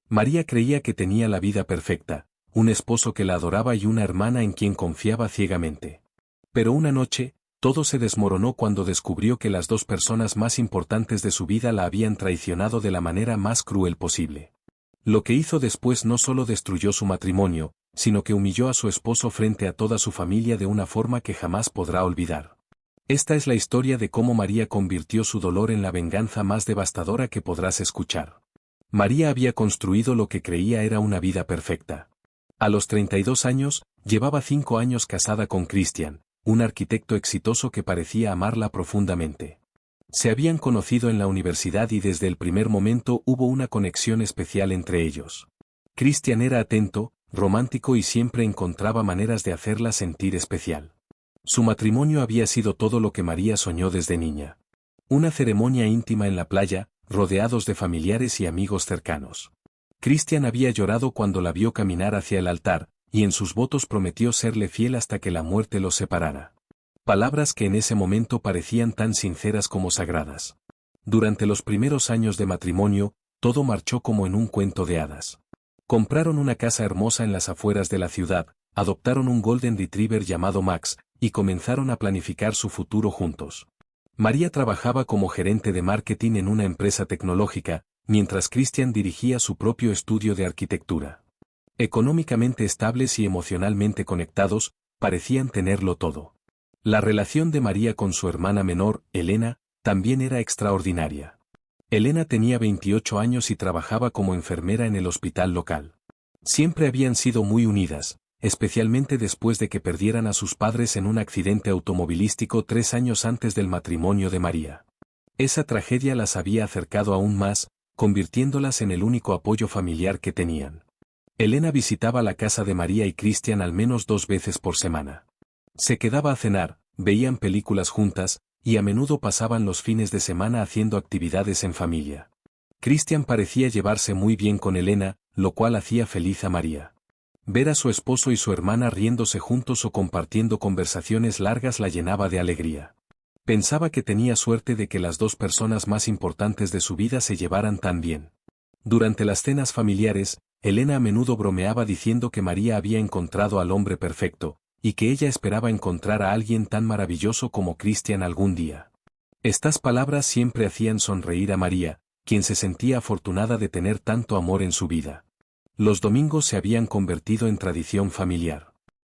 María creía que tenía la vida perfecta, un esposo que la adoraba y una hermana en quien confiaba ciegamente. Pero una noche, todo se desmoronó cuando descubrió que las dos personas más importantes de su vida la habían traicionado de la manera más cruel posible. Lo que hizo después no solo destruyó su matrimonio, sino que humilló a su esposo frente a toda su familia de una forma que jamás podrá olvidar. Esta es la historia de cómo María convirtió su dolor en la venganza más devastadora que podrás escuchar. María había construido lo que creía era una vida perfecta. A los 32 años, llevaba 5 años casada con Christian, un arquitecto exitoso que parecía amarla profundamente. Se habían conocido en la universidad y desde el primer momento hubo una conexión especial entre ellos. Christian era atento, romántico y siempre encontraba maneras de hacerla sentir especial. Su matrimonio había sido todo lo que María soñó desde niña. Una ceremonia íntima en la playa, rodeados de familiares y amigos cercanos. Christian había llorado cuando la vio caminar hacia el altar, y en sus votos prometió serle fiel hasta que la muerte los separara. Palabras que en ese momento parecían tan sinceras como sagradas. Durante los primeros años de matrimonio, todo marchó como en un cuento de hadas. Compraron una casa hermosa en las afueras de la ciudad, adoptaron un Golden Retriever llamado Max, y comenzaron a planificar su futuro juntos. María trabajaba como gerente de marketing en una empresa tecnológica, mientras Christian dirigía su propio estudio de arquitectura. Económicamente estables y emocionalmente conectados, parecían tenerlo todo. La relación de María con su hermana menor, Elena, también era extraordinaria. Elena tenía 28 años y trabajaba como enfermera en el hospital local. Siempre habían sido muy unidas, especialmente después de que perdieran a sus padres en un accidente automovilístico 3 años antes del matrimonio de María. Esa tragedia las había acercado aún más, convirtiéndolas en el único apoyo familiar que tenían. Elena visitaba la casa de María y Christian al menos 2 veces por semana. Se quedaba a cenar, veían películas juntas, y a menudo pasaban los fines de semana haciendo actividades en familia. Christian parecía llevarse muy bien con Elena, lo cual hacía feliz a María. Ver a su esposo y su hermana riéndose juntos o compartiendo conversaciones largas la llenaba de alegría. Pensaba que tenía suerte de que las dos personas más importantes de su vida se llevaran tan bien. Durante las cenas familiares, Elena a menudo bromeaba diciendo que María había encontrado al hombre perfecto, y que ella esperaba encontrar a alguien tan maravilloso como Christian algún día. Estas palabras siempre hacían sonreír a María, quien se sentía afortunada de tener tanto amor en su vida. Los domingos se habían convertido en tradición familiar.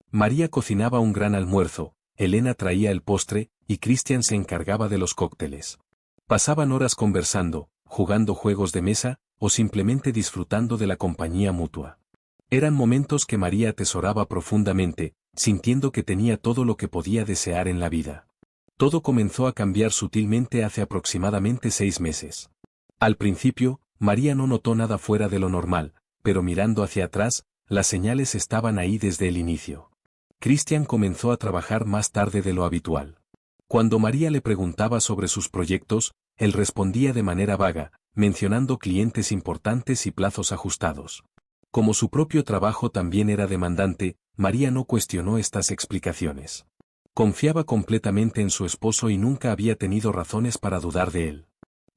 María cocinaba un gran almuerzo, Elena traía el postre, y Christian se encargaba de los cócteles. Pasaban horas conversando, jugando juegos de mesa, o simplemente disfrutando de la compañía mutua. Eran momentos que María atesoraba profundamente, sintiendo que tenía todo lo que podía desear en la vida. Todo comenzó a cambiar sutilmente hace aproximadamente 6 meses. Al principio, María no notó nada fuera de lo normal, pero mirando hacia atrás, las señales estaban ahí desde el inicio. Christian comenzó a trabajar más tarde de lo habitual. Cuando María le preguntaba sobre sus proyectos, él respondía de manera vaga, mencionando clientes importantes y plazos ajustados. Como su propio trabajo también era demandante, María no cuestionó estas explicaciones. Confiaba completamente en su esposo y nunca había tenido razones para dudar de él.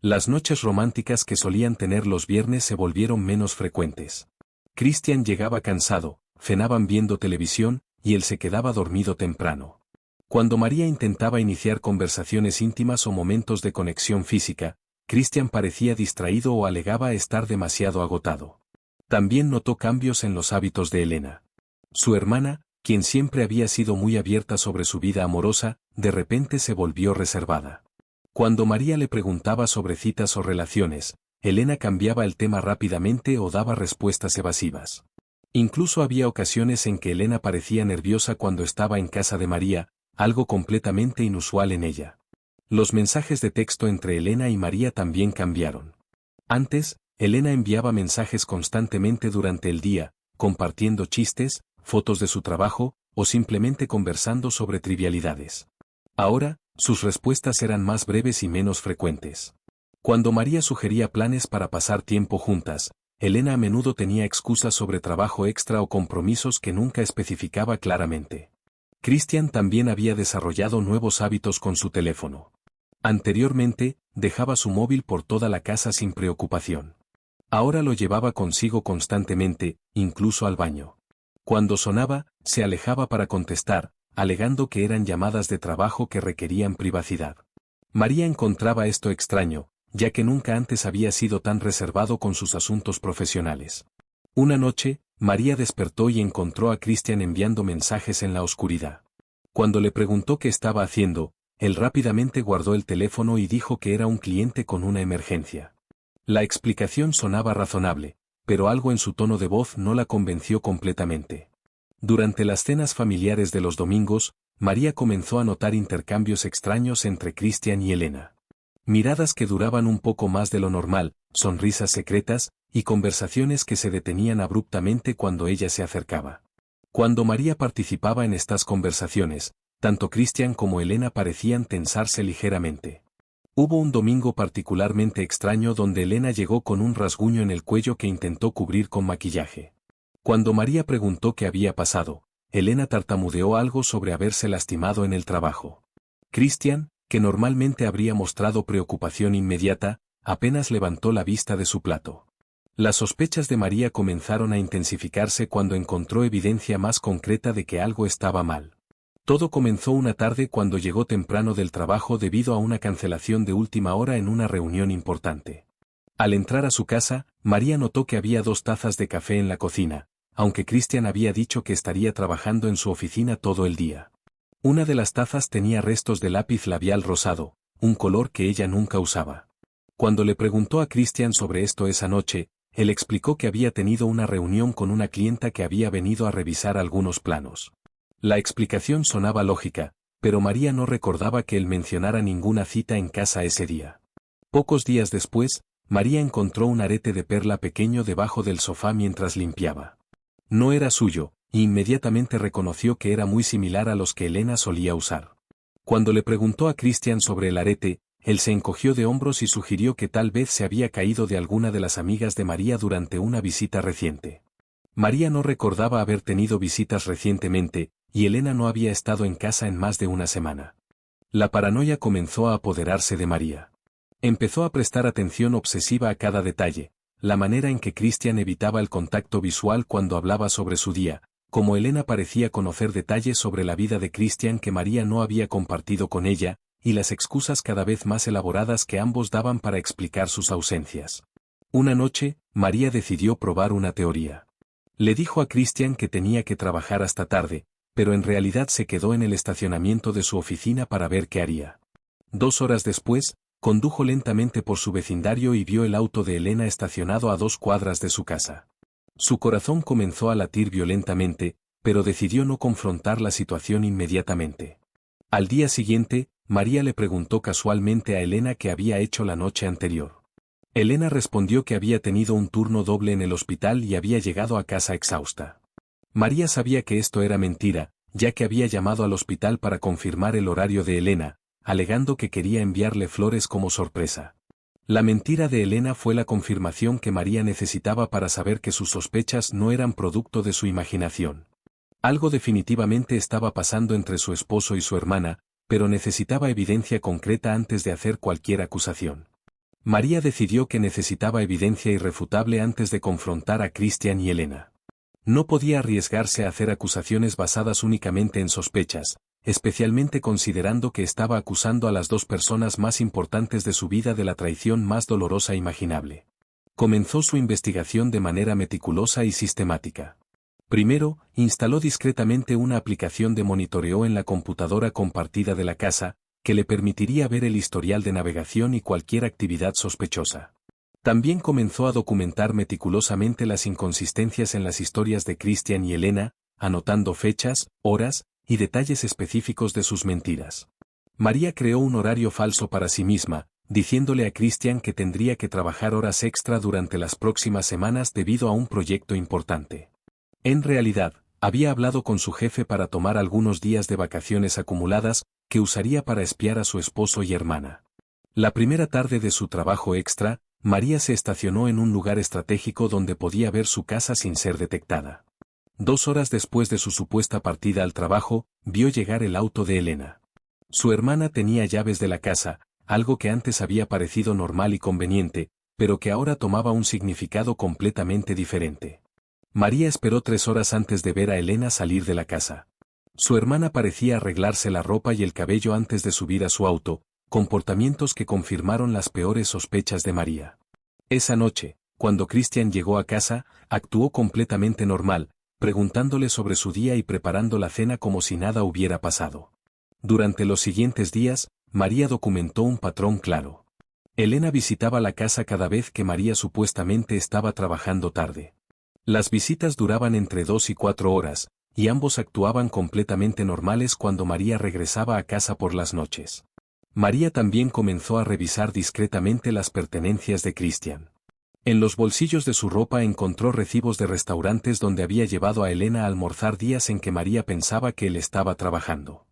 Las noches románticas que solían tener los viernes se volvieron menos frecuentes. Christian llegaba cansado, cenaban viendo televisión, y él se quedaba dormido temprano. Cuando María intentaba iniciar conversaciones íntimas o momentos de conexión física, Christian parecía distraído o alegaba estar demasiado agotado. También notó cambios en los hábitos de Elena. Su hermana, quien siempre había sido muy abierta sobre su vida amorosa, de repente se volvió reservada. Cuando María le preguntaba sobre citas o relaciones, Elena cambiaba el tema rápidamente o daba respuestas evasivas. Incluso había ocasiones en que Elena parecía nerviosa cuando estaba en casa de María, algo completamente inusual en ella. Los mensajes de texto entre Elena y María también cambiaron. Antes, Elena enviaba mensajes constantemente durante el día, compartiendo chistes, fotos de su trabajo, o simplemente conversando sobre trivialidades. Ahora, sus respuestas eran más breves y menos frecuentes. Cuando María sugería planes para pasar tiempo juntas, Elena a menudo tenía excusas sobre trabajo extra o compromisos que nunca especificaba claramente. Christian también había desarrollado nuevos hábitos con su teléfono. Anteriormente, dejaba su móvil por toda la casa sin preocupación. Ahora lo llevaba consigo constantemente, incluso al baño. Cuando sonaba, se alejaba para contestar, alegando que eran llamadas de trabajo que requerían privacidad. María encontraba esto extraño, ya que nunca antes había sido tan reservado con sus asuntos profesionales. Una noche, María despertó y encontró a Christian enviando mensajes en la oscuridad. Cuando le preguntó qué estaba haciendo, él rápidamente guardó el teléfono y dijo que era un cliente con una emergencia. La explicación sonaba razonable, pero algo en su tono de voz no la convenció completamente. Durante las cenas familiares de los domingos, María comenzó a notar intercambios extraños entre Christian y Elena. Miradas que duraban un poco más de lo normal, sonrisas secretas, y conversaciones que se detenían abruptamente cuando ella se acercaba. Cuando María participaba en estas conversaciones, tanto Christian como Elena parecían tensarse ligeramente. Hubo un domingo particularmente extraño donde Elena llegó con un rasguño en el cuello que intentó cubrir con maquillaje. Cuando María preguntó qué había pasado, Elena tartamudeó algo sobre haberse lastimado en el trabajo. Christian, que normalmente habría mostrado preocupación inmediata, apenas levantó la vista de su plato. Las sospechas de María comenzaron a intensificarse cuando encontró evidencia más concreta de que algo estaba mal. Todo comenzó una tarde cuando llegó temprano del trabajo debido a una cancelación de última hora en una reunión importante. Al entrar a su casa, María notó que había 2 tazas de café en la cocina, aunque Christian había dicho que estaría trabajando en su oficina todo el día. Una de las tazas tenía restos de lápiz labial rosado, un color que ella nunca usaba. Cuando le preguntó a Christian sobre esto esa noche, él explicó que había tenido una reunión con una clienta que había venido a revisar algunos planos. La explicación sonaba lógica, pero María no recordaba que él mencionara ninguna cita en casa ese día. Pocos días después, María encontró un arete de perla pequeño debajo del sofá mientras limpiaba. No era suyo, e inmediatamente reconoció que era muy similar a los que Elena solía usar. Cuando le preguntó a Christian sobre el arete, él se encogió de hombros y sugirió que tal vez se había caído de alguna de las amigas de María durante una visita reciente. María no recordaba haber tenido visitas recientemente, y Elena no había estado en casa en más de una semana. La paranoia comenzó a apoderarse de María. Empezó a prestar atención obsesiva a cada detalle, la manera en que Christian evitaba el contacto visual cuando hablaba sobre su día, como Elena parecía conocer detalles sobre la vida de Christian que María no había compartido con ella, y las excusas cada vez más elaboradas que ambos daban para explicar sus ausencias. Una noche, María decidió probar una teoría. Le dijo a Christian que tenía que trabajar hasta tarde, pero en realidad se quedó en el estacionamiento de su oficina para ver qué haría. 2 horas después, condujo lentamente por su vecindario y vio el auto de Elena estacionado a 2 cuadras de su casa. Su corazón comenzó a latir violentamente, pero decidió no confrontar la situación inmediatamente. Al día siguiente, María le preguntó casualmente a Elena qué había hecho la noche anterior. Elena respondió que había tenido un turno doble en el hospital y había llegado a casa exhausta. María sabía que esto era mentira, ya que había llamado al hospital para confirmar el horario de Elena, alegando que quería enviarle flores como sorpresa. La mentira de Elena fue la confirmación que María necesitaba para saber que sus sospechas no eran producto de su imaginación. Algo definitivamente estaba pasando entre su esposo y su hermana, pero necesitaba evidencia concreta antes de hacer cualquier acusación. María decidió que necesitaba evidencia irrefutable antes de confrontar a Christian y Elena. No podía arriesgarse a hacer acusaciones basadas únicamente en sospechas, especialmente considerando que estaba acusando a las 2 personas más importantes de su vida de la traición más dolorosa imaginable. Comenzó su investigación de manera meticulosa y sistemática. Primero, instaló discretamente una aplicación de monitoreo en la computadora compartida de la casa, que le permitiría ver el historial de navegación y cualquier actividad sospechosa. También comenzó a documentar meticulosamente las inconsistencias en las historias de Christian y Elena, anotando fechas, horas y detalles específicos de sus mentiras. María creó un horario falso para sí misma, diciéndole a Christian que tendría que trabajar horas extra durante las próximas semanas debido a un proyecto importante. En realidad, había hablado con su jefe para tomar algunos días de vacaciones acumuladas, que usaría para espiar a su esposo y hermana. La primera tarde de su trabajo extra, María se estacionó en un lugar estratégico donde podía ver su casa sin ser detectada. 2 horas después de su supuesta partida al trabajo, vio llegar el auto de Elena. Su hermana tenía llaves de la casa, algo que antes había parecido normal y conveniente, pero que ahora tomaba un significado completamente diferente. María esperó 3 horas antes de ver a Elena salir de la casa. Su hermana parecía arreglarse la ropa y el cabello antes de subir a su auto, comportamientos que confirmaron las peores sospechas de María. Esa noche, cuando Christian llegó a casa, actuó completamente normal, preguntándole sobre su día y preparando la cena como si nada hubiera pasado. Durante los siguientes días, María documentó un patrón claro. Elena visitaba la casa cada vez que María supuestamente estaba trabajando tarde. Las visitas duraban entre 2 y 4 horas, y ambos actuaban completamente normales cuando María regresaba a casa por las noches. María también comenzó a revisar discretamente las pertenencias de Christian. En los bolsillos de su ropa encontró recibos de restaurantes donde había llevado a Elena a almorzar días en que María pensaba que él estaba trabajando.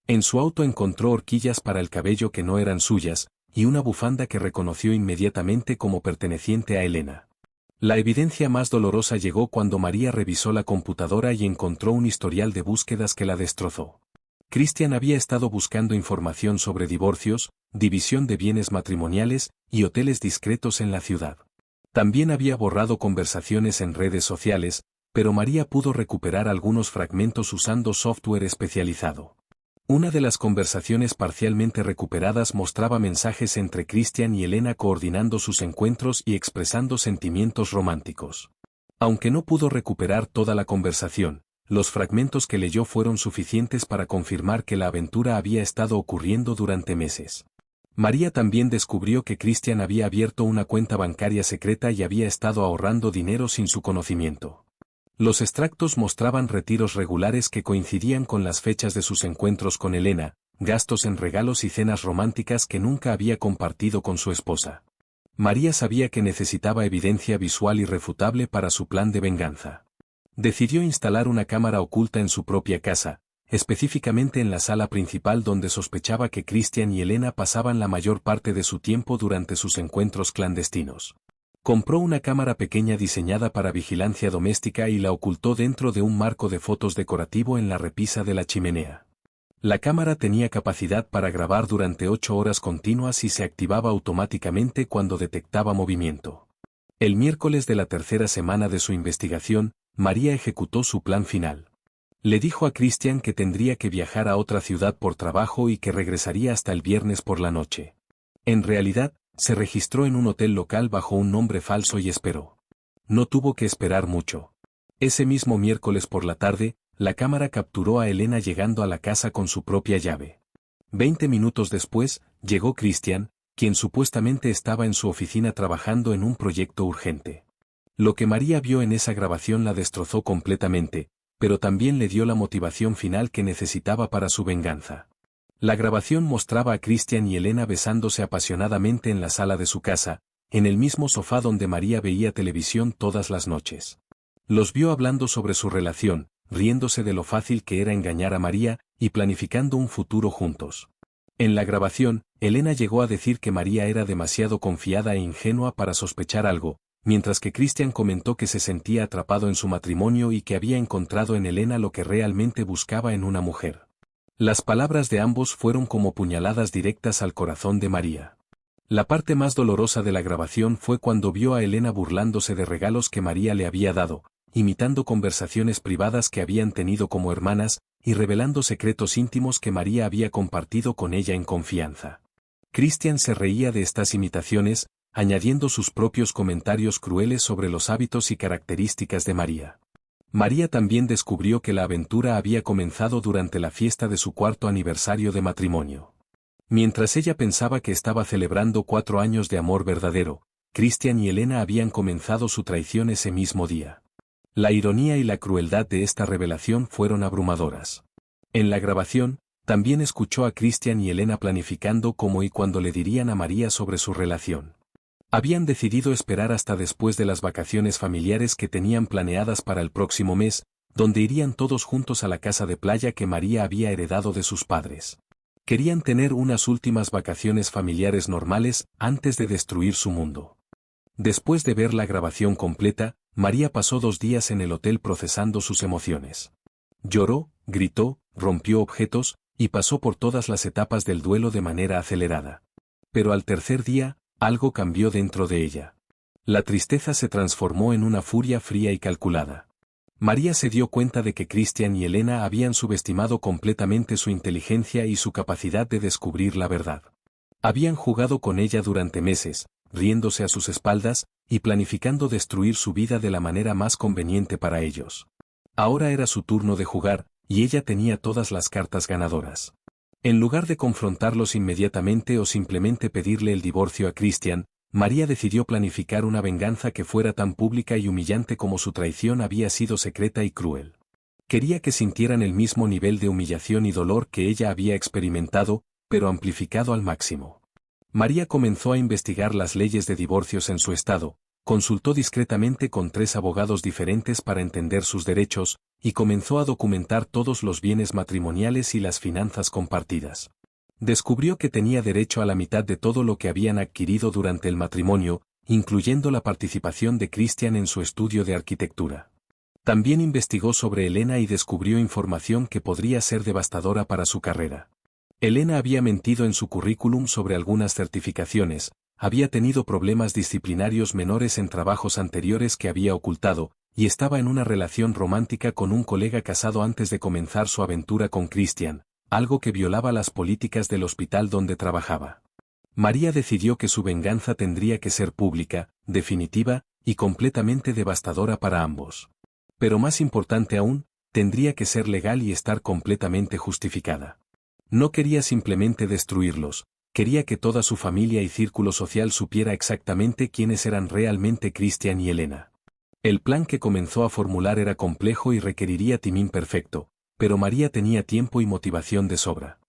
En su auto encontró horquillas para el cabello que no eran suyas, y una bufanda que reconoció inmediatamente como perteneciente a Elena. La evidencia más dolorosa llegó cuando María revisó la computadora y encontró un historial de búsquedas que la destrozó. Christian había estado buscando información sobre divorcios, división de bienes matrimoniales y hoteles discretos en la ciudad. También había borrado conversaciones en redes sociales, pero María pudo recuperar algunos fragmentos usando software especializado. Una de las conversaciones parcialmente recuperadas mostraba mensajes entre Christian y Elena coordinando sus encuentros y expresando sentimientos románticos. Aunque no pudo recuperar toda la conversación, los fragmentos que leyó fueron suficientes para confirmar que la aventura había estado ocurriendo durante meses. María también descubrió que Christian había abierto una cuenta bancaria secreta y había estado ahorrando dinero sin su conocimiento. Los extractos mostraban retiros regulares que coincidían con las fechas de sus encuentros con Elena, gastos en regalos y cenas románticas que nunca había compartido con su esposa. María sabía que necesitaba evidencia visual irrefutable para su plan de venganza. Decidió instalar una cámara oculta en su propia casa, específicamente en la sala principal donde sospechaba que Christian y Elena pasaban la mayor parte de su tiempo durante sus encuentros clandestinos. Compró una cámara pequeña diseñada para vigilancia doméstica y la ocultó dentro de un marco de fotos decorativo en la repisa de la chimenea. La cámara tenía capacidad para grabar durante 8 horas continuas y se activaba automáticamente cuando detectaba movimiento. El miércoles de la tercera semana de su investigación, María ejecutó su plan final. Le dijo a Christian que tendría que viajar a otra ciudad por trabajo y que regresaría hasta el viernes por la noche. En realidad, se registró en un hotel local bajo un nombre falso y esperó. No tuvo que esperar mucho. Ese mismo miércoles por la tarde, la cámara capturó a Elena llegando a la casa con su propia llave. 20 minutos después, llegó Christian, quien supuestamente estaba en su oficina trabajando en un proyecto urgente. Lo que María vio en esa grabación la destrozó completamente, pero también le dio la motivación final que necesitaba para su venganza. La grabación mostraba a Christian y Elena besándose apasionadamente en la sala de su casa, en el mismo sofá donde María veía televisión todas las noches. Los vio hablando sobre su relación, riéndose de lo fácil que era engañar a María, y planificando un futuro juntos. En la grabación, Elena llegó a decir que María era demasiado confiada e ingenua para sospechar algo, mientras que Christian comentó que se sentía atrapado en su matrimonio y que había encontrado en Elena lo que realmente buscaba en una mujer. Las palabras de ambos fueron como puñaladas directas al corazón de María. La parte más dolorosa de la grabación fue cuando vio a Elena burlándose de regalos que María le había dado, imitando conversaciones privadas que habían tenido como hermanas, y revelando secretos íntimos que María había compartido con ella en confianza. Christian se reía de estas imitaciones, añadiendo sus propios comentarios crueles sobre los hábitos y características de María. María también descubrió que la aventura había comenzado durante la fiesta de su 4º aniversario de matrimonio. Mientras ella pensaba que estaba celebrando 4 años de amor verdadero, Christian y Elena habían comenzado su traición ese mismo día. La ironía y la crueldad de esta revelación fueron abrumadoras. En la grabación, también escuchó a Christian y Elena planificando cómo y cuándo le dirían a María sobre su relación. Habían decidido esperar hasta después de las vacaciones familiares que tenían planeadas para el próximo mes, donde irían todos juntos a la casa de playa que María había heredado de sus padres. Querían tener unas últimas vacaciones familiares normales antes de destruir su mundo. Después de ver la grabación completa, María pasó 2 días en el hotel procesando sus emociones. Lloró, gritó, rompió objetos, y pasó por todas las etapas del duelo de manera acelerada. Pero al tercer día, Algo cambió dentro de ella. La tristeza se transformó en una furia fría y calculada. María se dio cuenta de que Christian y Elena habían subestimado completamente su inteligencia y su capacidad de descubrir la verdad. Habían jugado con ella durante meses, riéndose a sus espaldas, y planificando destruir su vida de la manera más conveniente para ellos. Ahora era su turno de jugar, y ella tenía todas las cartas ganadoras. En lugar de confrontarlos inmediatamente o simplemente pedirle el divorcio a Christian, María decidió planificar una venganza que fuera tan pública y humillante como su traición había sido secreta y cruel. Quería que sintieran el mismo nivel de humillación y dolor que ella había experimentado, pero amplificado al máximo. María comenzó a investigar las leyes de divorcios en su estado, consultó discretamente con 3 abogados diferentes para entender sus derechos, y comenzó a documentar todos los bienes matrimoniales y las finanzas compartidas. Descubrió que tenía derecho a la mitad de todo lo que habían adquirido durante el matrimonio, incluyendo la participación de Christian en su estudio de arquitectura. También investigó sobre Elena y descubrió información que podría ser devastadora para su carrera. Elena había mentido en su currículum sobre algunas certificaciones, había tenido problemas disciplinarios menores en trabajos anteriores que había ocultado, y estaba en una relación romántica con un colega casado antes de comenzar su aventura con Christian, algo que violaba las políticas del hospital donde trabajaba. María decidió que su venganza tendría que ser pública, definitiva, y completamente devastadora para ambos. Pero más importante aún, tendría que ser legal y estar completamente justificada. No quería simplemente destruirlos, quería que toda su familia y círculo social supiera exactamente quiénes eran realmente Christian y Elena. El plan que comenzó a formular era complejo y requeriría timing perfecto, pero María tenía tiempo y motivación de sobra.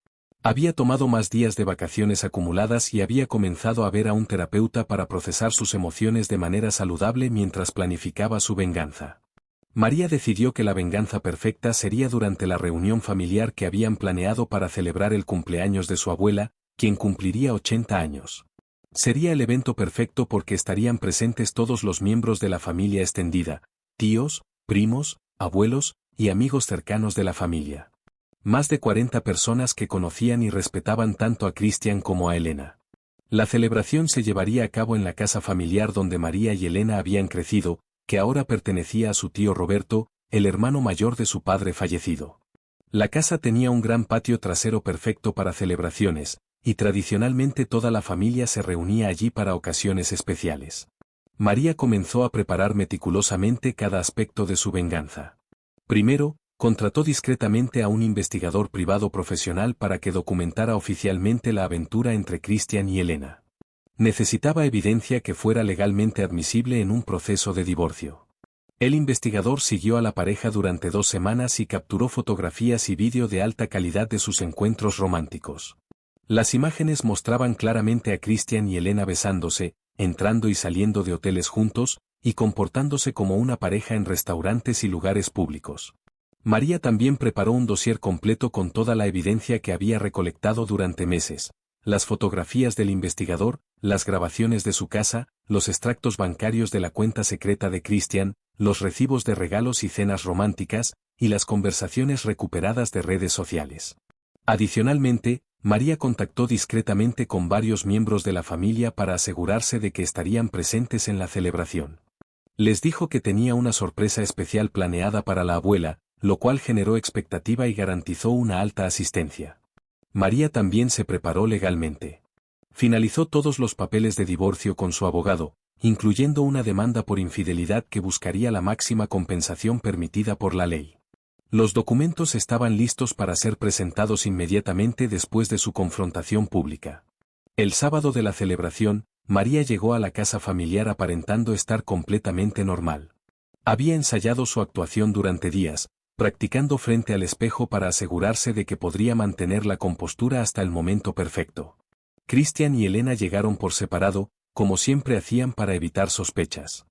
Había tomado más días de vacaciones acumuladas y había comenzado a ver a un terapeuta para procesar sus emociones de manera saludable mientras planificaba su venganza. María decidió que la venganza perfecta sería durante la reunión familiar que habían planeado para celebrar el cumpleaños de su abuela, quien cumpliría 80 años. Sería el evento perfecto porque estarían presentes todos los miembros de la familia extendida, tíos, primos, abuelos y amigos cercanos de la familia. Más de 40 personas que conocían y respetaban tanto a Christian como a Elena. La celebración se llevaría a cabo en la casa familiar donde María y Elena habían crecido, que ahora pertenecía a su tío Roberto, el hermano mayor de su padre fallecido. La casa tenía un gran patio trasero perfecto para celebraciones, y tradicionalmente toda la familia se reunía allí para ocasiones especiales. María comenzó a preparar meticulosamente cada aspecto de su venganza. Primero, contrató discretamente a un investigador privado profesional para que documentara oficialmente la aventura entre Christian y Elena. Necesitaba evidencia que fuera legalmente admisible en un proceso de divorcio. El investigador siguió a la pareja durante 2 semanas y capturó fotografías y vídeo de alta calidad de sus encuentros románticos. Las imágenes mostraban claramente a Christian y Elena besándose, entrando y saliendo de hoteles juntos, y comportándose como una pareja en restaurantes y lugares públicos. María también preparó un dossier completo con toda la evidencia que había recolectado durante meses, las fotografías del investigador, las grabaciones de su casa, los extractos bancarios de la cuenta secreta de Christian, los recibos de regalos y cenas románticas, y las conversaciones recuperadas de redes sociales. Adicionalmente, María contactó discretamente con varios miembros de la familia para asegurarse de que estarían presentes en la celebración. Les dijo que tenía una sorpresa especial planeada para la abuela, lo cual generó expectativa y garantizó una alta asistencia. María también se preparó legalmente. Finalizó todos los papeles de divorcio con su abogado, incluyendo una demanda por infidelidad que buscaría la máxima compensación permitida por la ley. Los documentos estaban listos para ser presentados inmediatamente después de su confrontación pública. El sábado de la celebración, María llegó a la casa familiar aparentando estar completamente normal. Había ensayado su actuación durante días, practicando frente al espejo para asegurarse de que podría mantener la compostura hasta el momento perfecto. Christian y Elena llegaron por separado, como siempre hacían para evitar sospechas.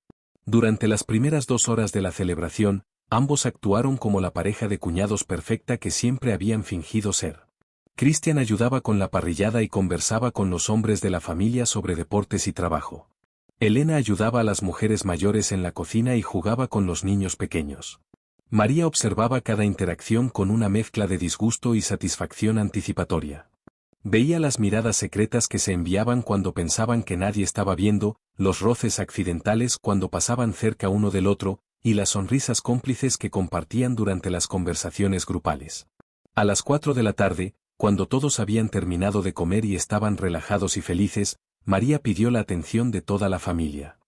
Durante las primeras 2 horas de la celebración, ambos actuaron como la pareja de cuñados perfecta que siempre habían fingido ser. Christian ayudaba con la parrillada y conversaba con los hombres de la familia sobre deportes y trabajo. Elena ayudaba a las mujeres mayores en la cocina y jugaba con los niños pequeños. María observaba cada interacción con una mezcla de disgusto y satisfacción anticipatoria. Veía las miradas secretas que se enviaban cuando pensaban que nadie estaba viendo, los roces accidentales cuando pasaban cerca uno del otro, y las sonrisas cómplices que compartían durante las conversaciones grupales. A las 4 de la tarde, cuando todos habían terminado de comer y estaban relajados y felices, María pidió la atención de toda la familia.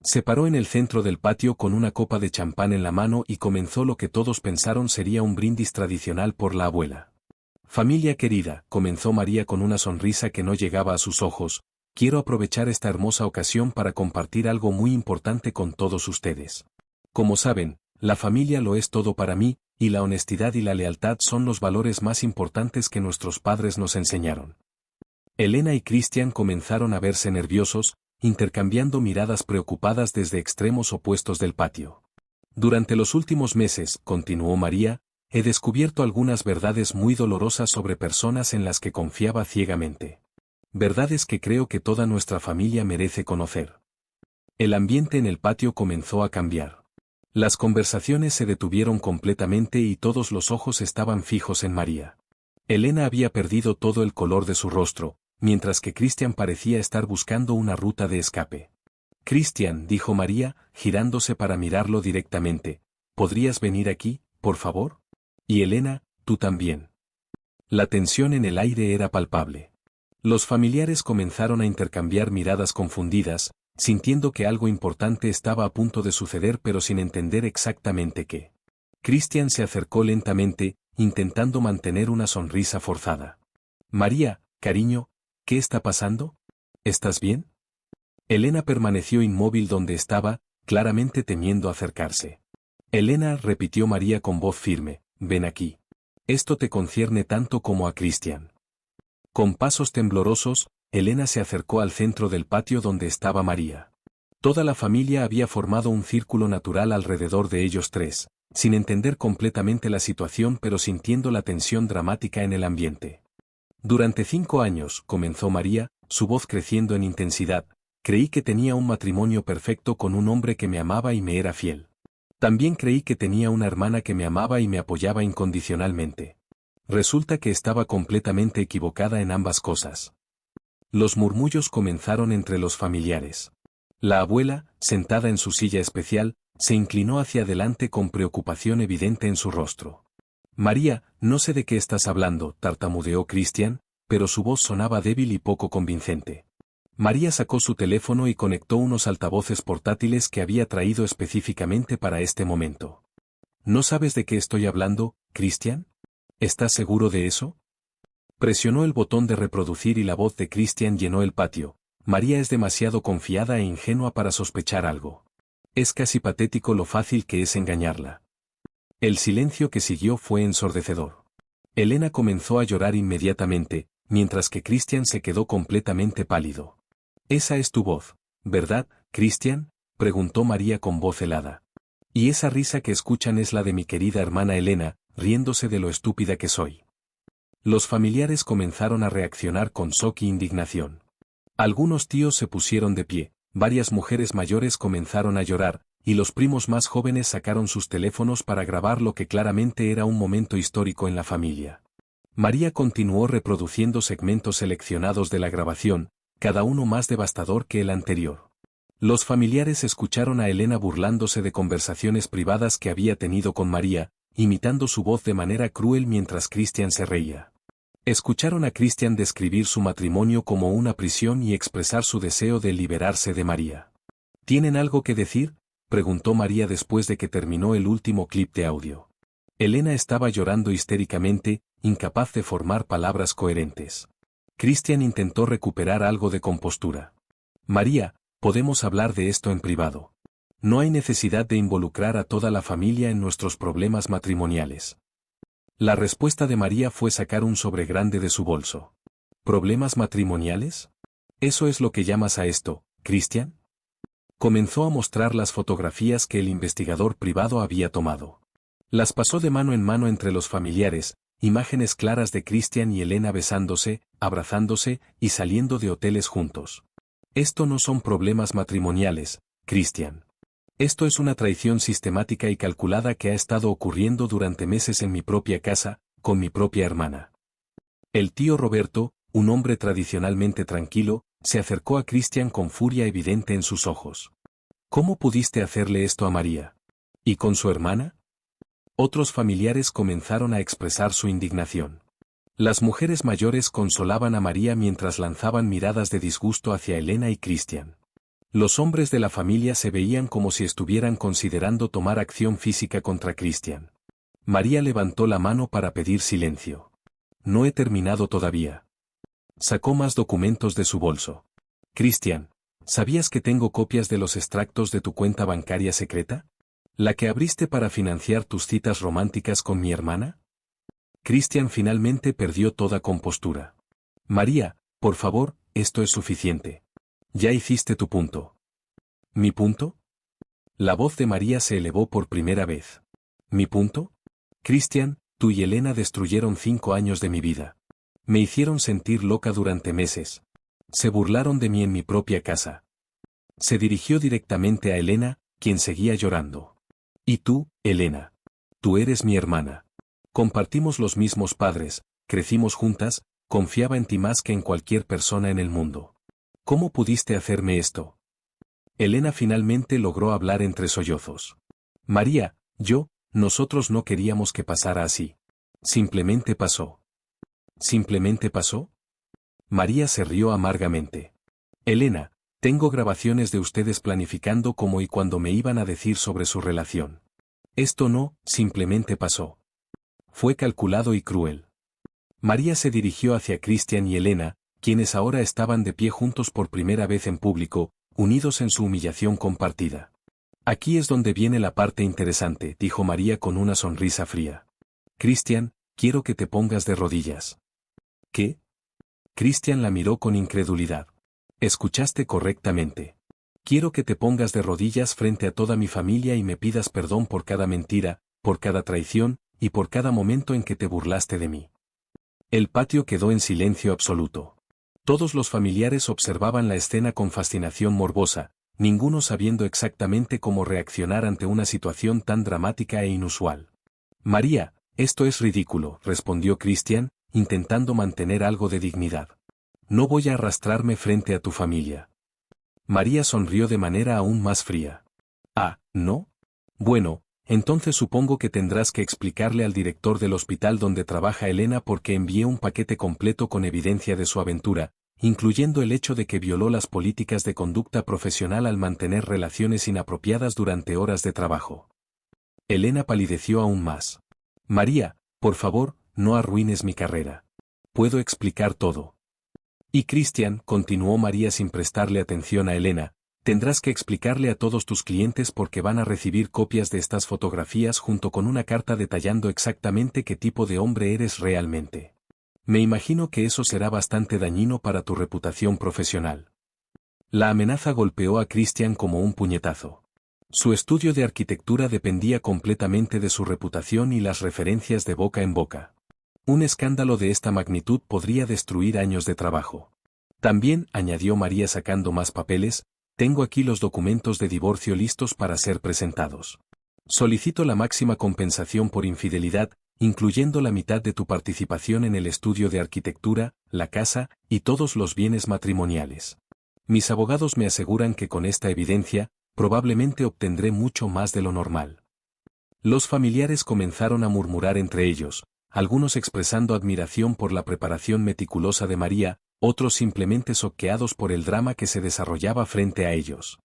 Se paró en el centro del patio con una copa de champán en la mano y comenzó lo que todos pensaron sería un brindis tradicional por la abuela. Familia querida, comenzó María con una sonrisa que no llegaba a sus ojos, quiero aprovechar esta hermosa ocasión para compartir algo muy importante con todos ustedes. Como saben, la familia lo es todo para mí, y la honestidad y la lealtad son los valores más importantes que nuestros padres nos enseñaron. Elena y Cristian comenzaron a verse nerviosos, intercambiando miradas preocupadas desde extremos opuestos del patio. Durante los últimos meses, continuó María, he descubierto algunas verdades muy dolorosas sobre personas en las que confiaba ciegamente. Verdades que creo que toda nuestra familia merece conocer. El ambiente en el patio comenzó a cambiar. Las conversaciones se detuvieron completamente y todos los ojos estaban fijos en María. Elena había perdido todo el color de su rostro, mientras que Cristian parecía estar buscando una ruta de escape. Cristian, dijo María, girándose para mirarlo directamente, ¿podrías venir aquí, por favor? Y Elena, tú también. La tensión en el aire era palpable. Los familiares comenzaron a intercambiar miradas confundidas, sintiendo que algo importante estaba a punto de suceder pero sin entender exactamente qué. Cristian se acercó lentamente, intentando mantener una sonrisa forzada. María, cariño, ¿qué está pasando? ¿Estás bien? Elena permaneció inmóvil donde estaba, claramente temiendo acercarse. Elena, repitió María con voz firme, ven aquí. Esto te concierne tanto como a Cristian. Con pasos temblorosos, Elena se acercó al centro del patio donde estaba María. Toda la familia había formado un círculo natural alrededor de ellos tres, sin entender completamente la situación pero sintiendo la tensión dramática en el ambiente. Durante 5 años, comenzó María, su voz creciendo en intensidad, creí que tenía un matrimonio perfecto con un hombre que me amaba y me era fiel. También creí que tenía una hermana que me amaba y me apoyaba incondicionalmente. Resulta que estaba completamente equivocada en ambas cosas. Los murmullos comenzaron entre los familiares. La abuela, sentada en su silla especial, se inclinó hacia adelante con preocupación evidente en su rostro. María, no sé de qué estás hablando, tartamudeó Cristian, pero su voz sonaba débil y poco convincente. María sacó su teléfono y conectó unos altavoces portátiles que había traído específicamente para este momento. ¿No sabes de qué estoy hablando, Cristian? ¿Estás seguro de eso? Presionó el botón de reproducir y la voz de Cristian llenó el patio. María es demasiado confiada e ingenua para sospechar algo. Es casi patético lo fácil que es engañarla. El silencio que siguió fue ensordecedor. Elena comenzó a llorar inmediatamente, mientras que Cristian se quedó completamente pálido. Esa es tu voz, ¿verdad, Cristian? Preguntó María con voz helada. Y esa risa que escuchan es la de mi querida hermana Elena, riéndose de lo estúpida que soy. Los familiares comenzaron a reaccionar con shock y indignación. Algunos tíos se pusieron de pie, varias mujeres mayores comenzaron a llorar, y los primos más jóvenes sacaron sus teléfonos para grabar lo que claramente era un momento histórico en la familia. María continuó reproduciendo segmentos seleccionados de la grabación, cada uno más devastador que el anterior. Los familiares escucharon a Elena burlándose de conversaciones privadas que había tenido con María, imitando su voz de manera cruel mientras Cristian se reía. Escucharon a Cristian describir su matrimonio como una prisión y expresar su deseo de liberarse de María. ¿Tienen algo que decir?, preguntó María después de que terminó el último clip de audio. Elena estaba llorando histéricamente, incapaz de formar palabras coherentes. Cristian intentó recuperar algo de compostura. María, podemos hablar de esto en privado. No hay necesidad de involucrar a toda la familia en nuestros problemas matrimoniales. La respuesta de María fue sacar un sobre grande de su bolso. ¿Problemas matrimoniales? ¿Eso es lo que llamas a esto, Cristian? Comenzó a mostrar las fotografías que el investigador privado había tomado. Las pasó de mano en mano entre los familiares, imágenes claras de Cristian y Elena besándose, abrazándose y saliendo de hoteles juntos. Esto no son problemas matrimoniales, Cristian. Esto es una traición sistemática y calculada que ha estado ocurriendo durante meses en mi propia casa, con mi propia hermana. El tío Roberto, un hombre tradicionalmente tranquilo, se acercó a Christian con furia evidente en sus ojos. ¿Cómo pudiste hacerle esto a María? ¿Y con su hermana? Otros familiares comenzaron a expresar su indignación. Las mujeres mayores consolaban a María mientras lanzaban miradas de disgusto hacia Elena y Christian. Los hombres de la familia se veían como si estuvieran considerando tomar acción física contra Christian. María levantó la mano para pedir silencio. No he terminado todavía. Sacó más documentos de su bolso. Christian, ¿sabías que tengo copias de los extractos de tu cuenta bancaria secreta? ¿La que abriste para financiar tus citas románticas con mi hermana? Christian finalmente perdió toda compostura. María, por favor, esto es suficiente. Ya hiciste tu punto. ¿Mi punto? La voz de María se elevó por primera vez. ¿Mi punto? Christian, tú y Elena destruyeron 5 años de mi vida. Me hicieron sentir loca durante meses. Se burlaron de mí en mi propia casa. Se dirigió directamente a Elena, quien seguía llorando. Y tú, Elena. Tú eres mi hermana. Compartimos los mismos padres, crecimos juntas, confiaba en ti más que en cualquier persona en el mundo. ¿Cómo pudiste hacerme esto? Elena finalmente logró hablar entre sollozos. María, nosotros no queríamos que pasara así. Simplemente pasó. ¿Simplemente pasó? María se rió amargamente. Elena, tengo grabaciones de ustedes planificando cómo y cuándo me iban a decir sobre su relación. Esto no, simplemente pasó. Fue calculado y cruel. María se dirigió hacia Christian y Elena, quienes ahora estaban de pie juntos por primera vez en público, unidos en su humillación compartida. Aquí es donde viene la parte interesante, dijo María con una sonrisa fría. Christian, quiero que te pongas de rodillas. ¿Qué? Christian la miró con incredulidad. Escuchaste correctamente. Quiero que te pongas de rodillas frente a toda mi familia y me pidas perdón por cada mentira, por cada traición, y por cada momento en que te burlaste de mí. El patio quedó en silencio absoluto. Todos los familiares observaban la escena con fascinación morbosa, ninguno sabiendo exactamente cómo reaccionar ante una situación tan dramática e inusual. María, esto es ridículo, respondió Christian, intentando mantener algo de dignidad. No voy a arrastrarme frente a tu familia. María sonrió de manera aún más fría. Ah, ¿no? Bueno, entonces supongo que tendrás que explicarle al director del hospital donde trabaja Elena por qué envié un paquete completo con evidencia de su aventura, incluyendo el hecho de que violó las políticas de conducta profesional al mantener relaciones inapropiadas durante horas de trabajo. Elena palideció aún más. María, por favor, no arruines mi carrera. Puedo explicar todo. Y Christian, continuó María sin prestarle atención a Elena, tendrás que explicarle a todos tus clientes porque van a recibir copias de estas fotografías junto con una carta detallando exactamente qué tipo de hombre eres realmente. Me imagino que eso será bastante dañino para tu reputación profesional. La amenaza golpeó a Christian como un puñetazo. Su estudio de arquitectura dependía completamente de su reputación y las referencias de boca en boca. Un escándalo de esta magnitud podría destruir años de trabajo. También, añadió María sacando más papeles, tengo aquí los documentos de divorcio listos para ser presentados. Solicito la máxima compensación por infidelidad, incluyendo la mitad de tu participación en el estudio de arquitectura, la casa, y todos los bienes matrimoniales. Mis abogados me aseguran que con esta evidencia, probablemente obtendré mucho más de lo normal. Los familiares comenzaron a murmurar entre ellos, algunos expresando admiración por la preparación meticulosa de María, otros simplemente choqueados por el drama que se desarrollaba frente a ellos.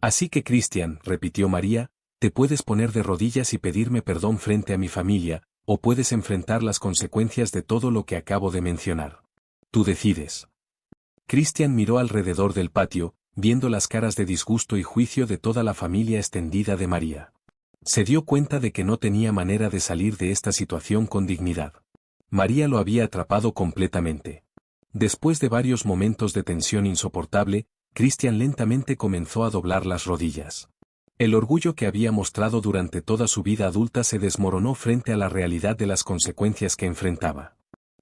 Así que Christian, repitió María, te puedes poner de rodillas y pedirme perdón frente a mi familia, o puedes enfrentar las consecuencias de todo lo que acabo de mencionar. Tú decides. Christian miró alrededor del patio, viendo las caras de disgusto y juicio de toda la familia extendida de María. Se dio cuenta de que no tenía manera de salir de esta situación con dignidad. María lo había atrapado completamente. Después de varios momentos de tensión insoportable, Christian lentamente comenzó a doblar las rodillas. El orgullo que había mostrado durante toda su vida adulta se desmoronó frente a la realidad de las consecuencias que enfrentaba.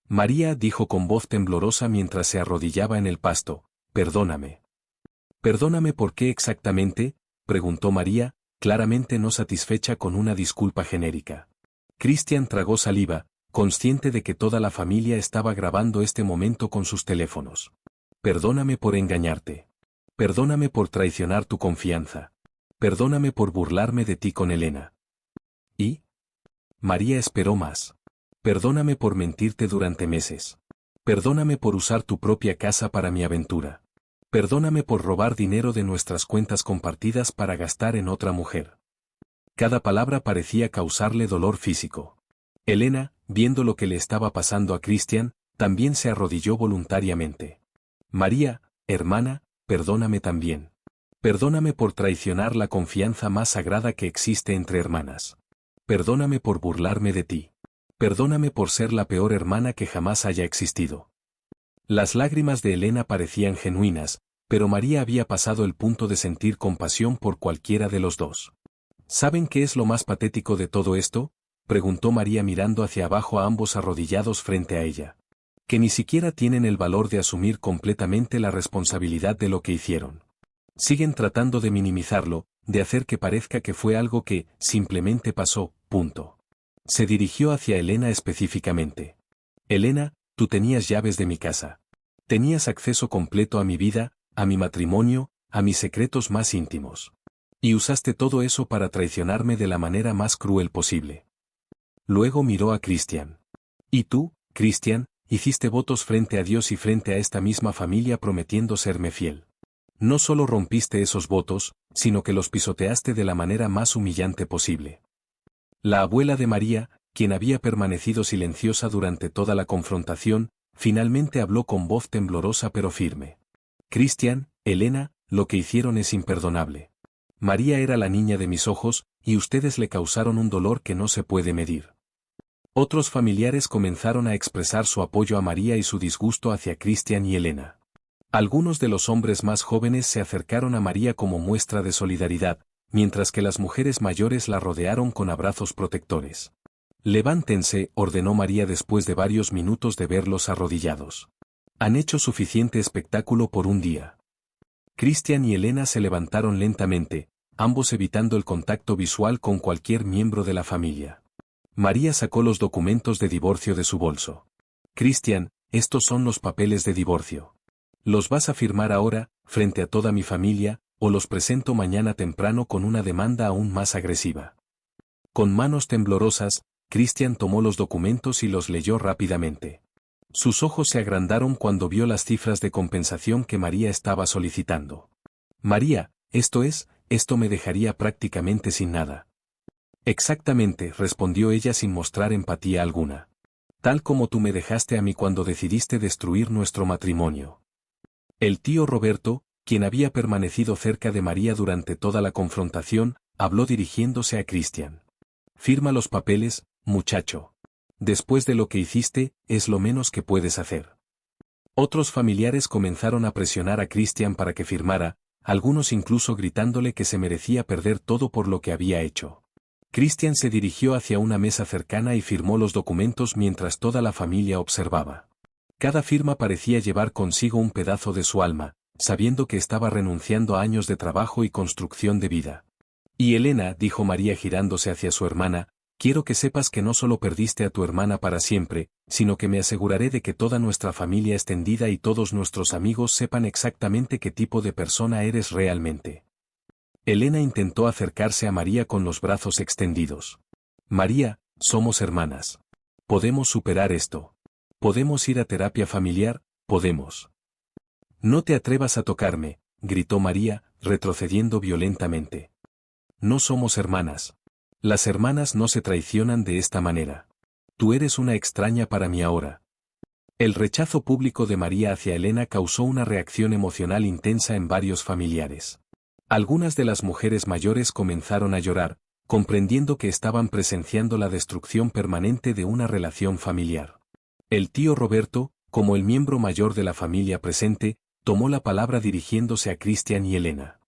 María dijo con voz temblorosa mientras se arrodillaba en el pasto, perdóname. ¿Perdóname por qué exactamente?, preguntó María, claramente no satisfecha con una disculpa genérica. Christian tragó saliva, consciente de que toda la familia estaba grabando este momento con sus teléfonos. Perdóname por engañarte. Perdóname por traicionar tu confianza. Perdóname por burlarme de ti con Elena. ¿Y? María esperó más. Perdóname por mentirte durante meses. Perdóname por usar tu propia casa para mi aventura. Perdóname por robar dinero de nuestras cuentas compartidas para gastar en otra mujer. Cada palabra parecía causarle dolor físico. Elena, viendo lo que le estaba pasando a Christian, también se arrodilló voluntariamente. María, hermana, perdóname también. Perdóname por traicionar la confianza más sagrada que existe entre hermanas. Perdóname por burlarme de ti. Perdóname por ser la peor hermana que jamás haya existido. Las lágrimas de Elena parecían genuinas, pero María había pasado el punto de sentir compasión por cualquiera de los dos. ¿Saben qué es lo más patético de todo esto?, preguntó María mirando hacia abajo a ambos arrodillados frente a ella. Que ni siquiera tienen el valor de asumir completamente la responsabilidad de lo que hicieron. Siguen tratando de minimizarlo, de hacer que parezca que fue algo que, simplemente pasó, punto. Se dirigió hacia Elena específicamente. Elena, tú tenías llaves de mi casa. Tenías acceso completo a mi vida, a mi matrimonio, a mis secretos más íntimos. Y usaste todo eso para traicionarme de la manera más cruel posible. Luego miró a Christian. Y tú, Christian, hiciste votos frente a Dios y frente a esta misma familia prometiendo serme fiel. No solo rompiste esos votos, sino que los pisoteaste de la manera más humillante posible. La abuela de María, quien había permanecido silenciosa durante toda la confrontación, finalmente habló con voz temblorosa pero firme. Christian, Elena, lo que hicieron es imperdonable. María era la niña de mis ojos, y ustedes le causaron un dolor que no se puede medir. Otros familiares comenzaron a expresar su apoyo a María y su disgusto hacia Christian y Elena. Algunos de los hombres más jóvenes se acercaron a María como muestra de solidaridad, mientras que las mujeres mayores la rodearon con abrazos protectores. Levántense, ordenó María después de varios minutos de verlos arrodillados. Han hecho suficiente espectáculo por un día. Christian y Elena se levantaron lentamente, ambos evitando el contacto visual con cualquier miembro de la familia. María sacó los documentos de divorcio de su bolso. Christian, estos son los papeles de divorcio. ¿Los vas a firmar ahora, frente a toda mi familia, o los presento mañana temprano con una demanda aún más agresiva? Con manos temblorosas, Christian tomó los documentos y los leyó rápidamente. Sus ojos se agrandaron cuando vio las cifras de compensación que María estaba solicitando. María, esto me dejaría prácticamente sin nada. Exactamente, respondió ella sin mostrar empatía alguna. Tal como tú me dejaste a mí cuando decidiste destruir nuestro matrimonio. El tío Roberto, quien había permanecido cerca de María durante toda la confrontación, habló dirigiéndose a Christian. Firma los papeles, muchacho. Después de lo que hiciste, es lo menos que puedes hacer. Otros familiares comenzaron a presionar a Christian para que firmara, algunos incluso gritándole que se merecía perder todo por lo que había hecho. Christian se dirigió hacia una mesa cercana y firmó los documentos mientras toda la familia observaba. Cada firma parecía llevar consigo un pedazo de su alma, sabiendo que estaba renunciando a años de trabajo y construcción de vida. Y Elena, dijo María girándose hacia su hermana, quiero que sepas que no solo perdiste a tu hermana para siempre, sino que me aseguraré de que toda nuestra familia extendida y todos nuestros amigos sepan exactamente qué tipo de persona eres realmente. Elena intentó acercarse a María con los brazos extendidos. María, somos hermanas. Podemos superar esto. Podemos ir a terapia familiar, podemos. No te atrevas a tocarme, gritó María, retrocediendo violentamente. No somos hermanas. Las hermanas no se traicionan de esta manera. Tú eres una extraña para mí ahora. El rechazo público de María hacia Elena causó una reacción emocional intensa en varios familiares. Algunas de las mujeres mayores comenzaron a llorar, comprendiendo que estaban presenciando la destrucción permanente de una relación familiar. El tío Roberto, como el miembro mayor de la familia presente, tomó la palabra dirigiéndose a Christian y Elena.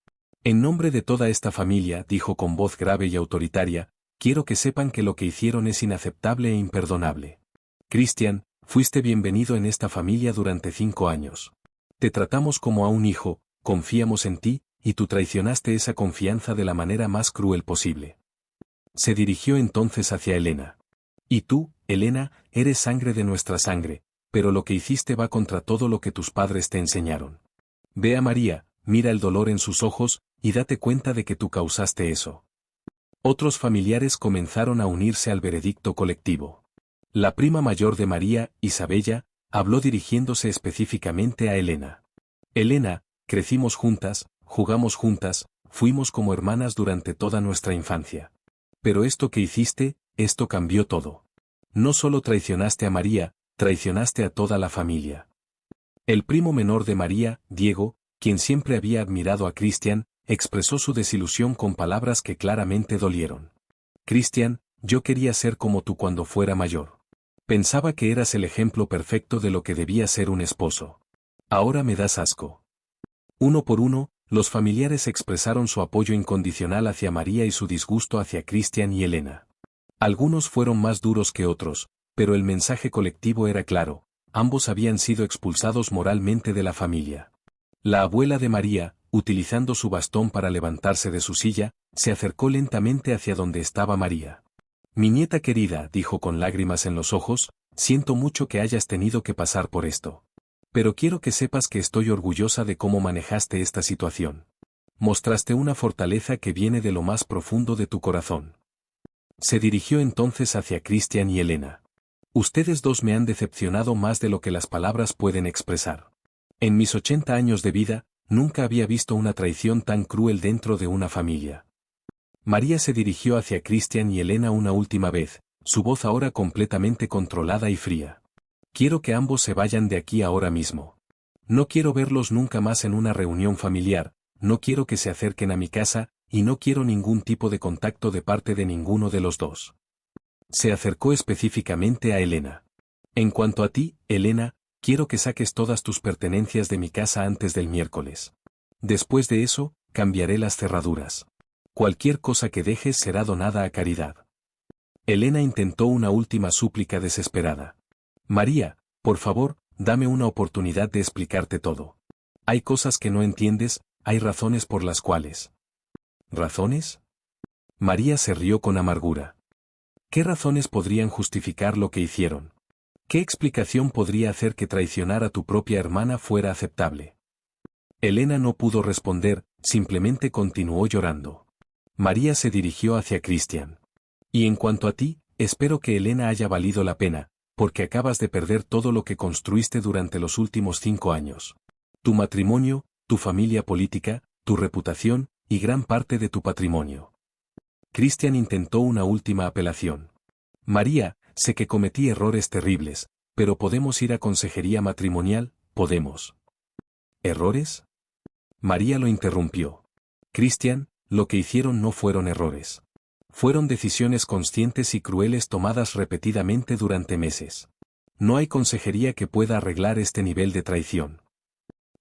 En nombre de toda esta familia, dijo con voz grave y autoritaria, quiero que sepan que lo que hicieron es inaceptable e imperdonable. Christian, fuiste bienvenido en esta familia durante 5 años. Te tratamos como a un hijo, confiamos en ti, y tú traicionaste esa confianza de la manera más cruel posible. Se dirigió entonces hacia Elena. Y tú, Elena, eres sangre de nuestra sangre, pero lo que hiciste va contra todo lo que tus padres te enseñaron. Ve a María, mira el dolor en sus ojos, y date cuenta de que tú causaste eso. Otros familiares comenzaron a unirse al veredicto colectivo. La prima mayor de María, Isabella, habló dirigiéndose específicamente a Elena. Elena, crecimos juntas, jugamos juntas, fuimos como hermanas durante toda nuestra infancia. Pero esto que hiciste, esto cambió todo. No solo traicionaste a María, traicionaste a toda la familia. El primo menor de María, Diego, quien siempre había admirado a Cristian, expresó su desilusión con palabras que claramente dolieron. Cristian, yo quería ser como tú cuando fuera mayor. Pensaba que eras el ejemplo perfecto de lo que debía ser un esposo. Ahora me das asco. Uno por uno, los familiares expresaron su apoyo incondicional hacia María y su disgusto hacia Cristian y Elena. Algunos fueron más duros que otros, pero el mensaje colectivo era claro, ambos habían sido expulsados moralmente de la familia. La abuela de María, utilizando su bastón para levantarse de su silla, se acercó lentamente hacia donde estaba María. Mi nieta querida, dijo con lágrimas en los ojos, siento mucho que hayas tenido que pasar por esto. Pero quiero que sepas que estoy orgullosa de cómo manejaste esta situación. Mostraste una fortaleza que viene de lo más profundo de tu corazón. Se dirigió entonces hacia Cristian y Elena. Ustedes dos me han decepcionado más de lo que las palabras pueden expresar. En mis 80 años de vida, nunca había visto una traición tan cruel dentro de una familia. María se dirigió hacia Cristian y Elena una última vez, su voz ahora completamente controlada y fría. Quiero que ambos se vayan de aquí ahora mismo. No quiero verlos nunca más en una reunión familiar, no quiero que se acerquen a mi casa, y no quiero ningún tipo de contacto de parte de ninguno de los dos. Se acercó específicamente a Elena. En cuanto a ti, Elena, quiero que saques todas tus pertenencias de mi casa antes del miércoles. Después de eso, cambiaré las cerraduras. Cualquier cosa que dejes será donada a caridad. Elena intentó una última súplica desesperada. María, por favor, dame una oportunidad de explicarte todo. Hay cosas que no entiendes, hay razones por las cuales. ¿Razones? María se rió con amargura. ¿Qué razones podrían justificar lo que hicieron? ¿Qué explicación podría hacer que traicionar a tu propia hermana fuera aceptable? Elena no pudo responder, simplemente continuó llorando. María se dirigió hacia Cristian. Y en cuanto a ti, espero que Elena haya valido la pena, porque acabas de perder todo lo que construiste durante los últimos 5 años. Tu matrimonio, tu familia política, tu reputación, y gran parte de tu patrimonio. Cristian intentó una última apelación. María, sé que cometí errores terribles, pero podemos ir a consejería matrimonial, podemos. ¿Errores? María lo interrumpió. Cristian, lo que hicieron no fueron errores. Fueron decisiones conscientes y crueles tomadas repetidamente durante meses. No hay consejería que pueda arreglar este nivel de traición.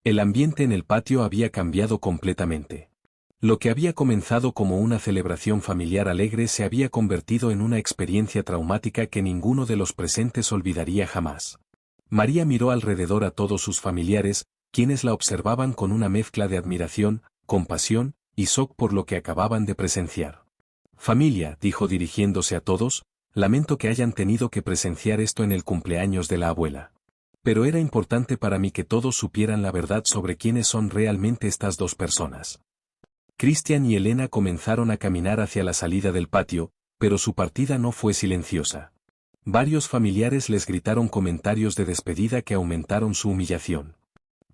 El ambiente en el patio había cambiado completamente. Lo que había comenzado como una celebración familiar alegre se había convertido en una experiencia traumática que ninguno de los presentes olvidaría jamás. María miró alrededor a todos sus familiares, quienes la observaban con una mezcla de admiración, compasión y shock por lo que acababan de presenciar. Familia, dijo dirigiéndose a todos, lamento que hayan tenido que presenciar esto en el cumpleaños de la abuela. Pero era importante para mí que todos supieran la verdad sobre quiénes son realmente estas dos personas. Cristian y Elena comenzaron a caminar hacia la salida del patio, pero su partida no fue silenciosa. Varios familiares les gritaron comentarios de despedida que aumentaron su humillación.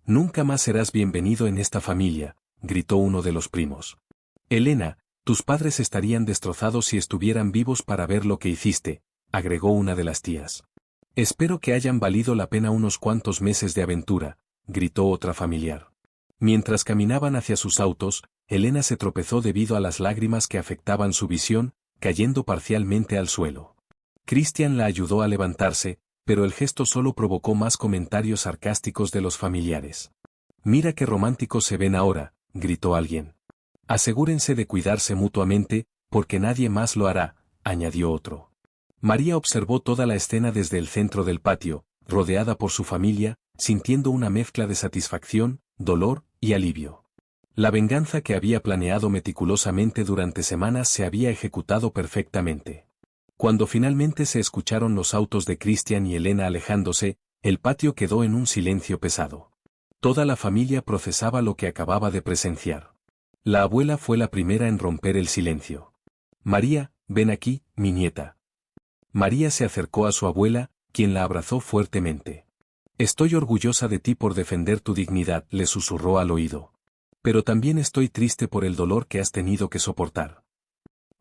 Nunca más serás bienvenido en esta familia, gritó uno de los primos. Elena, tus padres estarían destrozados si estuvieran vivos para ver lo que hiciste, agregó una de las tías. Espero que hayan valido la pena unos cuantos meses de aventura, gritó otra familiar. Mientras caminaban hacia sus autos, Elena se tropezó debido a las lágrimas que afectaban su visión, cayendo parcialmente al suelo. Cristian la ayudó a levantarse, pero el gesto solo provocó más comentarios sarcásticos de los familiares. Mira qué románticos se ven ahora, gritó alguien. Asegúrense de cuidarse mutuamente, porque nadie más lo hará, añadió otro. María observó toda la escena desde el centro del patio, rodeada por su familia, sintiendo una mezcla de satisfacción, dolor y alivio. La venganza que había planeado meticulosamente durante semanas se había ejecutado perfectamente. Cuando finalmente se escucharon los autos de Christian y Elena alejándose, el patio quedó en un silencio pesado. Toda la familia procesaba lo que acababa de presenciar. La abuela fue la primera en romper el silencio. María, ven aquí, mi nieta. María se acercó a su abuela, quien la abrazó fuertemente. Estoy orgullosa de ti por defender tu dignidad, le susurró al oído. Pero también estoy triste por el dolor que has tenido que soportar.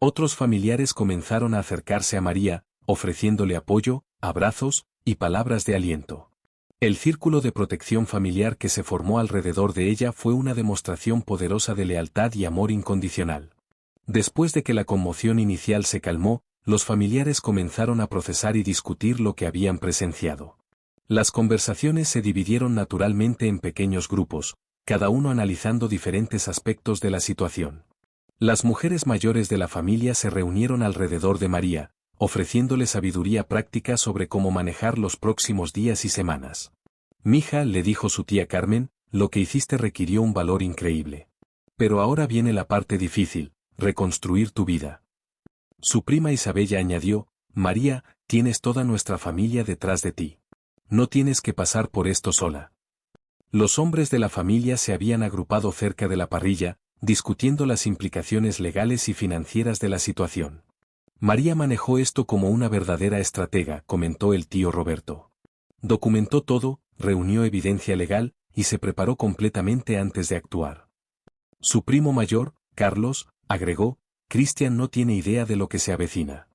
Otros familiares comenzaron a acercarse a María, ofreciéndole apoyo, abrazos y palabras de aliento. El círculo de protección familiar que se formó alrededor de ella fue una demostración poderosa de lealtad y amor incondicional. Después de que la conmoción inicial se calmó, los familiares comenzaron a procesar y discutir lo que habían presenciado. Las conversaciones se dividieron naturalmente en pequeños grupos, cada uno analizando diferentes aspectos de la situación. Las mujeres mayores de la familia se reunieron alrededor de María, ofreciéndole sabiduría práctica sobre cómo manejar los próximos días y semanas. Mija, le dijo su tía Carmen, lo que hiciste requirió un valor increíble. Pero ahora viene la parte difícil, reconstruir tu vida. Su prima Isabella añadió, María, tienes toda nuestra familia detrás de ti. No tienes que pasar por esto sola. Los hombres de la familia se habían agrupado cerca de la parrilla, discutiendo las implicaciones legales y financieras de la situación. María manejó esto como una verdadera estratega, comentó el tío Roberto. Documentó todo, reunió evidencia legal, y se preparó completamente antes de actuar. Su primo mayor, Carlos, agregó, Christian no tiene idea de lo que se avecina.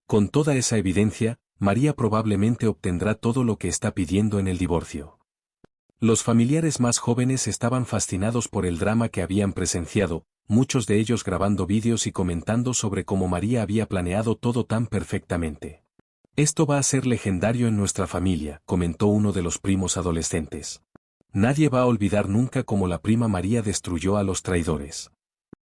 Con toda esa evidencia, María probablemente obtendrá todo lo que está pidiendo en el divorcio. Los familiares más jóvenes estaban fascinados por el drama que habían presenciado, muchos de ellos grabando vídeos y comentando sobre cómo María había planeado todo tan perfectamente. Esto va a ser legendario en nuestra familia, comentó uno de los primos adolescentes. Nadie va a olvidar nunca cómo la prima María destruyó a los traidores.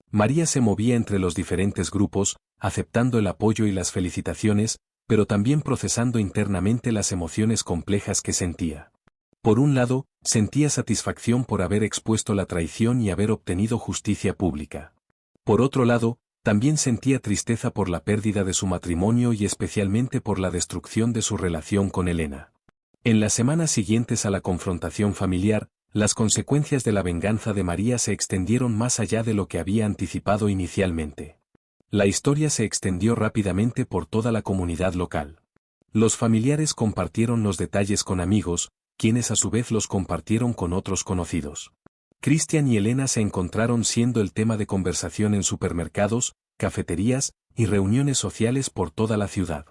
María se movía entre los diferentes grupos, aceptando el apoyo y las felicitaciones, pero también procesando internamente las emociones complejas que sentía. Por un lado, sentía satisfacción por haber expuesto la traición y haber obtenido justicia pública. Por otro lado, también sentía tristeza por la pérdida de su matrimonio y especialmente por la destrucción de su relación con Elena. En las semanas siguientes a la confrontación familiar, las consecuencias de la venganza de María se extendieron más allá de lo que había anticipado inicialmente. La historia se extendió rápidamente por toda la comunidad local. Los familiares compartieron los detalles con amigos, quienes a su vez los compartieron con otros conocidos. Christian y Elena se encontraron siendo el tema de conversación en supermercados, cafeterías y reuniones sociales por toda la ciudad.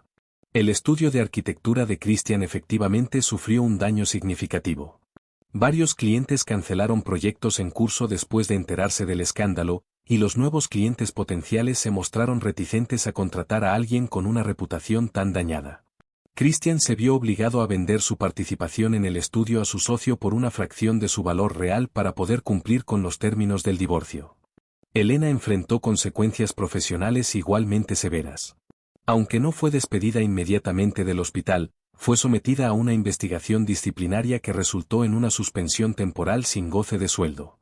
El estudio de arquitectura de Christian efectivamente sufrió un daño significativo. Varios clientes cancelaron proyectos en curso después de enterarse del escándalo, y los nuevos clientes potenciales se mostraron reticentes a contratar a alguien con una reputación tan dañada. Christian se vio obligado a vender su participación en el estudio a su socio por una fracción de su valor real para poder cumplir con los términos del divorcio. Elena enfrentó consecuencias profesionales igualmente severas. Aunque no fue despedida inmediatamente del hospital, fue sometida a una investigación disciplinaria que resultó en una suspensión temporal sin goce de sueldo.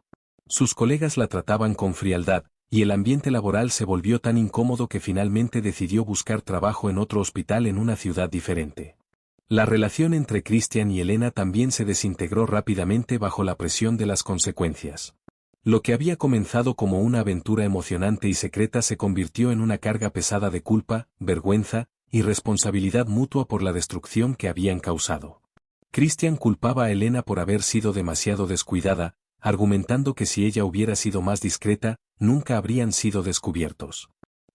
Sus colegas la trataban con frialdad, y el ambiente laboral se volvió tan incómodo que finalmente decidió buscar trabajo en otro hospital en una ciudad diferente. La relación entre Christian y Elena también se desintegró rápidamente bajo la presión de las consecuencias. Lo que había comenzado como una aventura emocionante y secreta se convirtió en una carga pesada de culpa, vergüenza y responsabilidad mutua por la destrucción que habían causado. Christian culpaba a Elena por haber sido demasiado descuidada, argumentando que si ella hubiera sido más discreta, nunca habrían sido descubiertos.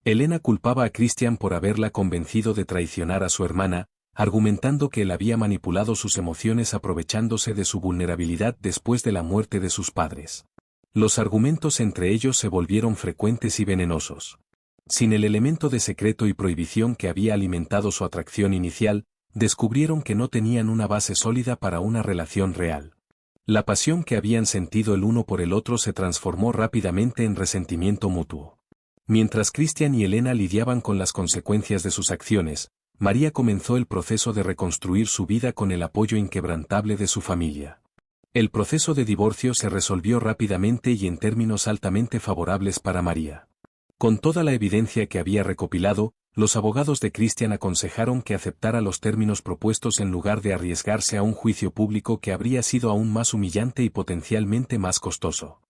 Elena culpaba a Christian por haberla convencido de traicionar a su hermana, argumentando que él había manipulado sus emociones aprovechándose de su vulnerabilidad después de la muerte de sus padres. Los argumentos entre ellos se volvieron frecuentes y venenosos. Sin el elemento de secreto y prohibición que había alimentado su atracción inicial, descubrieron que no tenían una base sólida para una relación real. La pasión que habían sentido el uno por el otro se transformó rápidamente en resentimiento mutuo. Mientras Christian y Elena lidiaban con las consecuencias de sus acciones, María comenzó el proceso de reconstruir su vida con el apoyo inquebrantable de su familia. El proceso de divorcio se resolvió rápidamente y en términos altamente favorables para María. Con toda la evidencia que había recopilado, Los abogados de Christian aconsejaron que aceptara los términos propuestos en lugar de arriesgarse a un juicio público que habría sido aún más humillante y potencialmente más costoso.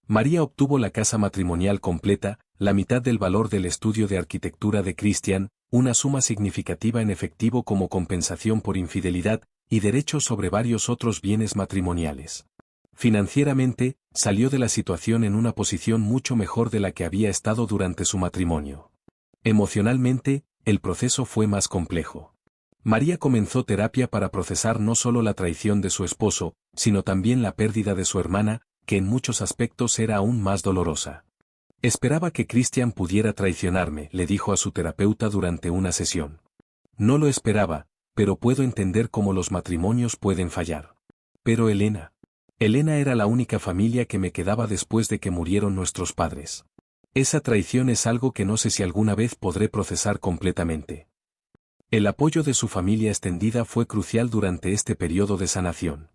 María obtuvo la casa matrimonial completa, la mitad del valor del estudio de arquitectura de Christian, una suma significativa en efectivo como compensación por infidelidad, y derechos sobre varios otros bienes matrimoniales. Financieramente, salió de la situación en una posición mucho mejor de la que había estado durante su matrimonio. Emocionalmente, el proceso fue más complejo. María comenzó terapia para procesar no solo la traición de su esposo, sino también la pérdida de su hermana, que en muchos aspectos era aún más dolorosa. Esperaba que Christian pudiera traicionarme, le dijo a su terapeuta durante una sesión. No lo esperaba, pero puedo entender cómo los matrimonios pueden fallar. Pero Elena era la única familia que me quedaba después de que murieron nuestros padres. Esa traición es algo que no sé si alguna vez podré procesar completamente. El apoyo de su familia extendida fue crucial durante este periodo de sanación.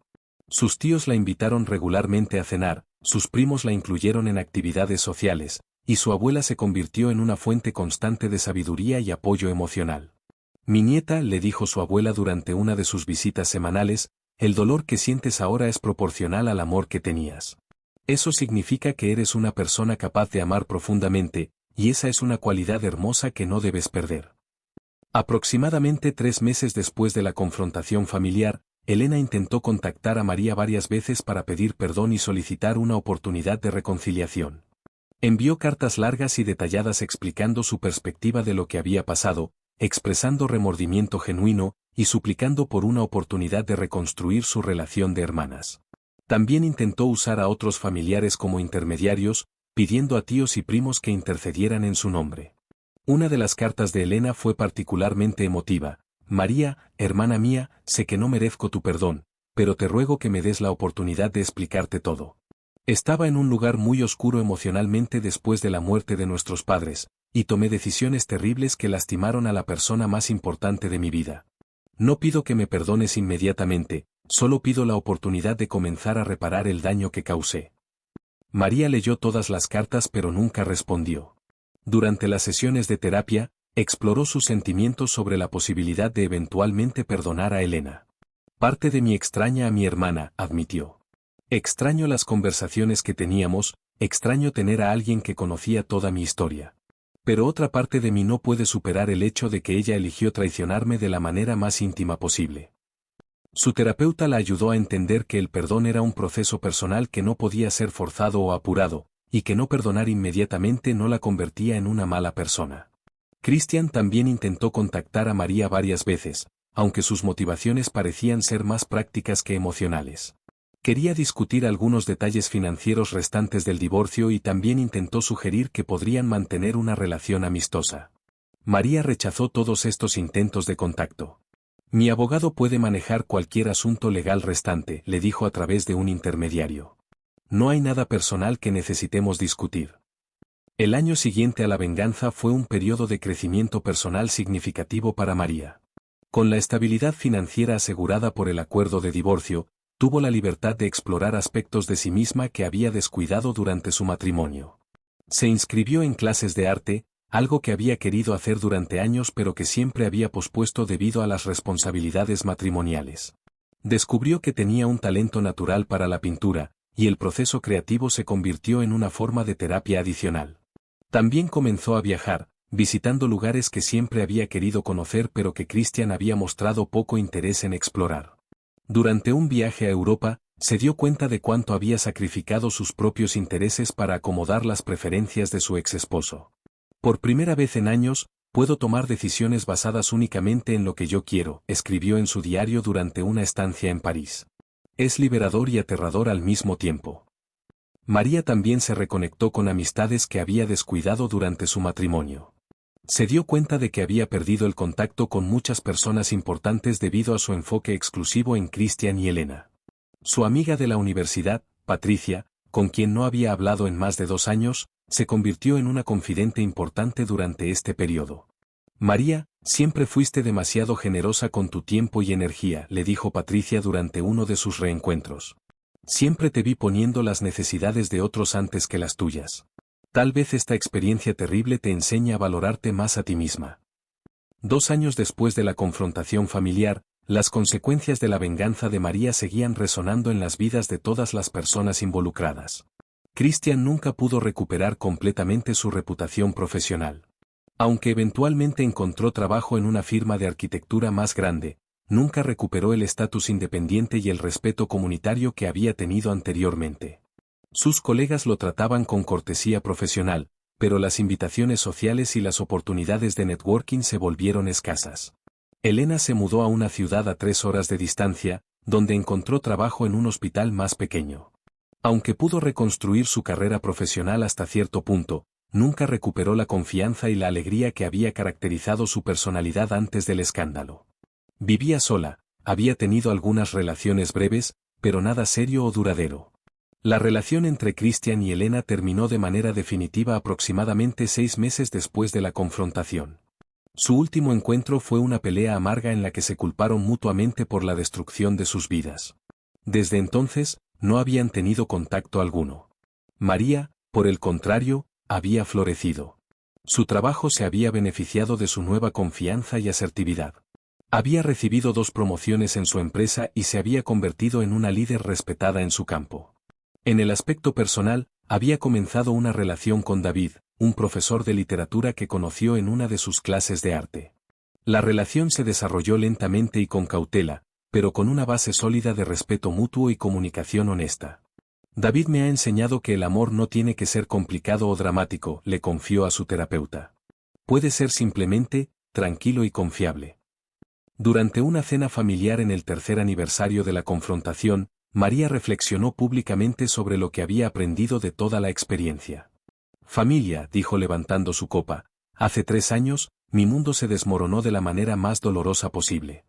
Sus tíos la invitaron regularmente a cenar, sus primos la incluyeron en actividades sociales, y su abuela se convirtió en una fuente constante de sabiduría y apoyo emocional. Mi nieta, le dijo su abuela durante una de sus visitas semanales, el dolor que sientes ahora es proporcional al amor que tenías. Eso significa que eres una persona capaz de amar profundamente, y esa es una cualidad hermosa que no debes perder. Aproximadamente 3 meses después de la confrontación familiar, Elena intentó contactar a María varias veces para pedir perdón y solicitar una oportunidad de reconciliación. Envió cartas largas y detalladas explicando su perspectiva de lo que había pasado, expresando remordimiento genuino, y suplicando por una oportunidad de reconstruir su relación de hermanas. También intentó usar a otros familiares como intermediarios, pidiendo a tíos y primos que intercedieran en su nombre. Una de las cartas de Elena fue particularmente emotiva. María, hermana mía, sé que no merezco tu perdón, pero te ruego que me des la oportunidad de explicarte todo. Estaba en un lugar muy oscuro emocionalmente después de la muerte de nuestros padres, y tomé decisiones terribles que lastimaron a la persona más importante de mi vida. No pido que me perdones inmediatamente, solo pido la oportunidad de comenzar a reparar el daño que causé. María leyó todas las cartas pero nunca respondió. Durante las sesiones de terapia, exploró sus sentimientos sobre la posibilidad de eventualmente perdonar a Elena. Parte de mí extraña a mi hermana, admitió. Extraño las conversaciones que teníamos, extraño tener a alguien que conocía toda mi historia. Pero otra parte de mí no puede superar el hecho de que ella eligió traicionarme de la manera más íntima posible. Su terapeuta la ayudó a entender que el perdón era un proceso personal que no podía ser forzado o apurado, y que no perdonar inmediatamente no la convertía en una mala persona. Christian también intentó contactar a María varias veces, aunque sus motivaciones parecían ser más prácticas que emocionales. Quería discutir algunos detalles financieros restantes del divorcio y también intentó sugerir que podrían mantener una relación amistosa. María rechazó todos estos intentos de contacto. Mi abogado puede manejar cualquier asunto legal restante, le dijo a través de un intermediario. No hay nada personal que necesitemos discutir. El año siguiente a la venganza fue un periodo de crecimiento personal significativo para María. Con la estabilidad financiera asegurada por el acuerdo de divorcio, tuvo la libertad de explorar aspectos de sí misma que había descuidado durante su matrimonio. Se inscribió en clases de arte, algo que había querido hacer durante años pero que siempre había pospuesto debido a las responsabilidades matrimoniales. Descubrió que tenía un talento natural para la pintura, y el proceso creativo se convirtió en una forma de terapia adicional. También comenzó a viajar, visitando lugares que siempre había querido conocer pero que Christian había mostrado poco interés en explorar. Durante un viaje a Europa, se dio cuenta de cuánto había sacrificado sus propios intereses para acomodar las preferencias de su exesposo. Por primera vez en años, puedo tomar decisiones basadas únicamente en lo que yo quiero, escribió en su diario durante una estancia en París. Es liberador y aterrador al mismo tiempo. María también se reconectó con amistades que había descuidado durante su matrimonio. Se dio cuenta de que había perdido el contacto con muchas personas importantes debido a su enfoque exclusivo en Christian y Elena. Su amiga de la universidad, Patricia, con quien no había hablado en más de 2 años, se convirtió en una confidente importante durante este periodo. María, siempre fuiste demasiado generosa con tu tiempo y energía, le dijo Patricia durante uno de sus reencuentros. Siempre te vi poniendo las necesidades de otros antes que las tuyas. Tal vez esta experiencia terrible te enseñe a valorarte más a ti misma. 2 años después de la confrontación familiar, las consecuencias de la venganza de María seguían resonando en las vidas de todas las personas involucradas. Christian nunca pudo recuperar completamente su reputación profesional. Aunque eventualmente encontró trabajo en una firma de arquitectura más grande, nunca recuperó el estatus independiente y el respeto comunitario que había tenido anteriormente. Sus colegas lo trataban con cortesía profesional, pero las invitaciones sociales y las oportunidades de networking se volvieron escasas. Elena se mudó a una ciudad a 3 horas de distancia, donde encontró trabajo en un hospital más pequeño. Aunque pudo reconstruir su carrera profesional hasta cierto punto, nunca recuperó la confianza y la alegría que había caracterizado su personalidad antes del escándalo. Vivía sola, había tenido algunas relaciones breves, pero nada serio o duradero. La relación entre Christian y Elena terminó de manera definitiva aproximadamente 6 meses después de la confrontación. Su último encuentro fue una pelea amarga en la que se culparon mutuamente por la destrucción de sus vidas. Desde entonces, no habían tenido contacto alguno. María, por el contrario, había florecido. Su trabajo se había beneficiado de su nueva confianza y asertividad. Había recibido 2 promociones en su empresa y se había convertido en una líder respetada en su campo. En el aspecto personal, había comenzado una relación con David, un profesor de literatura que conoció en una de sus clases de arte. La relación se desarrolló lentamente y con cautela, pero con una base sólida de respeto mutuo y comunicación honesta. David me ha enseñado que el amor no tiene que ser complicado o dramático, le confió a su terapeuta. Puede ser simplemente, tranquilo y confiable. Durante una cena familiar en el 3er aniversario de la confrontación, María reflexionó públicamente sobre lo que había aprendido de toda la experiencia. Familia, dijo levantando su copa, hace 3 años, mi mundo se desmoronó de la manera más dolorosa posible.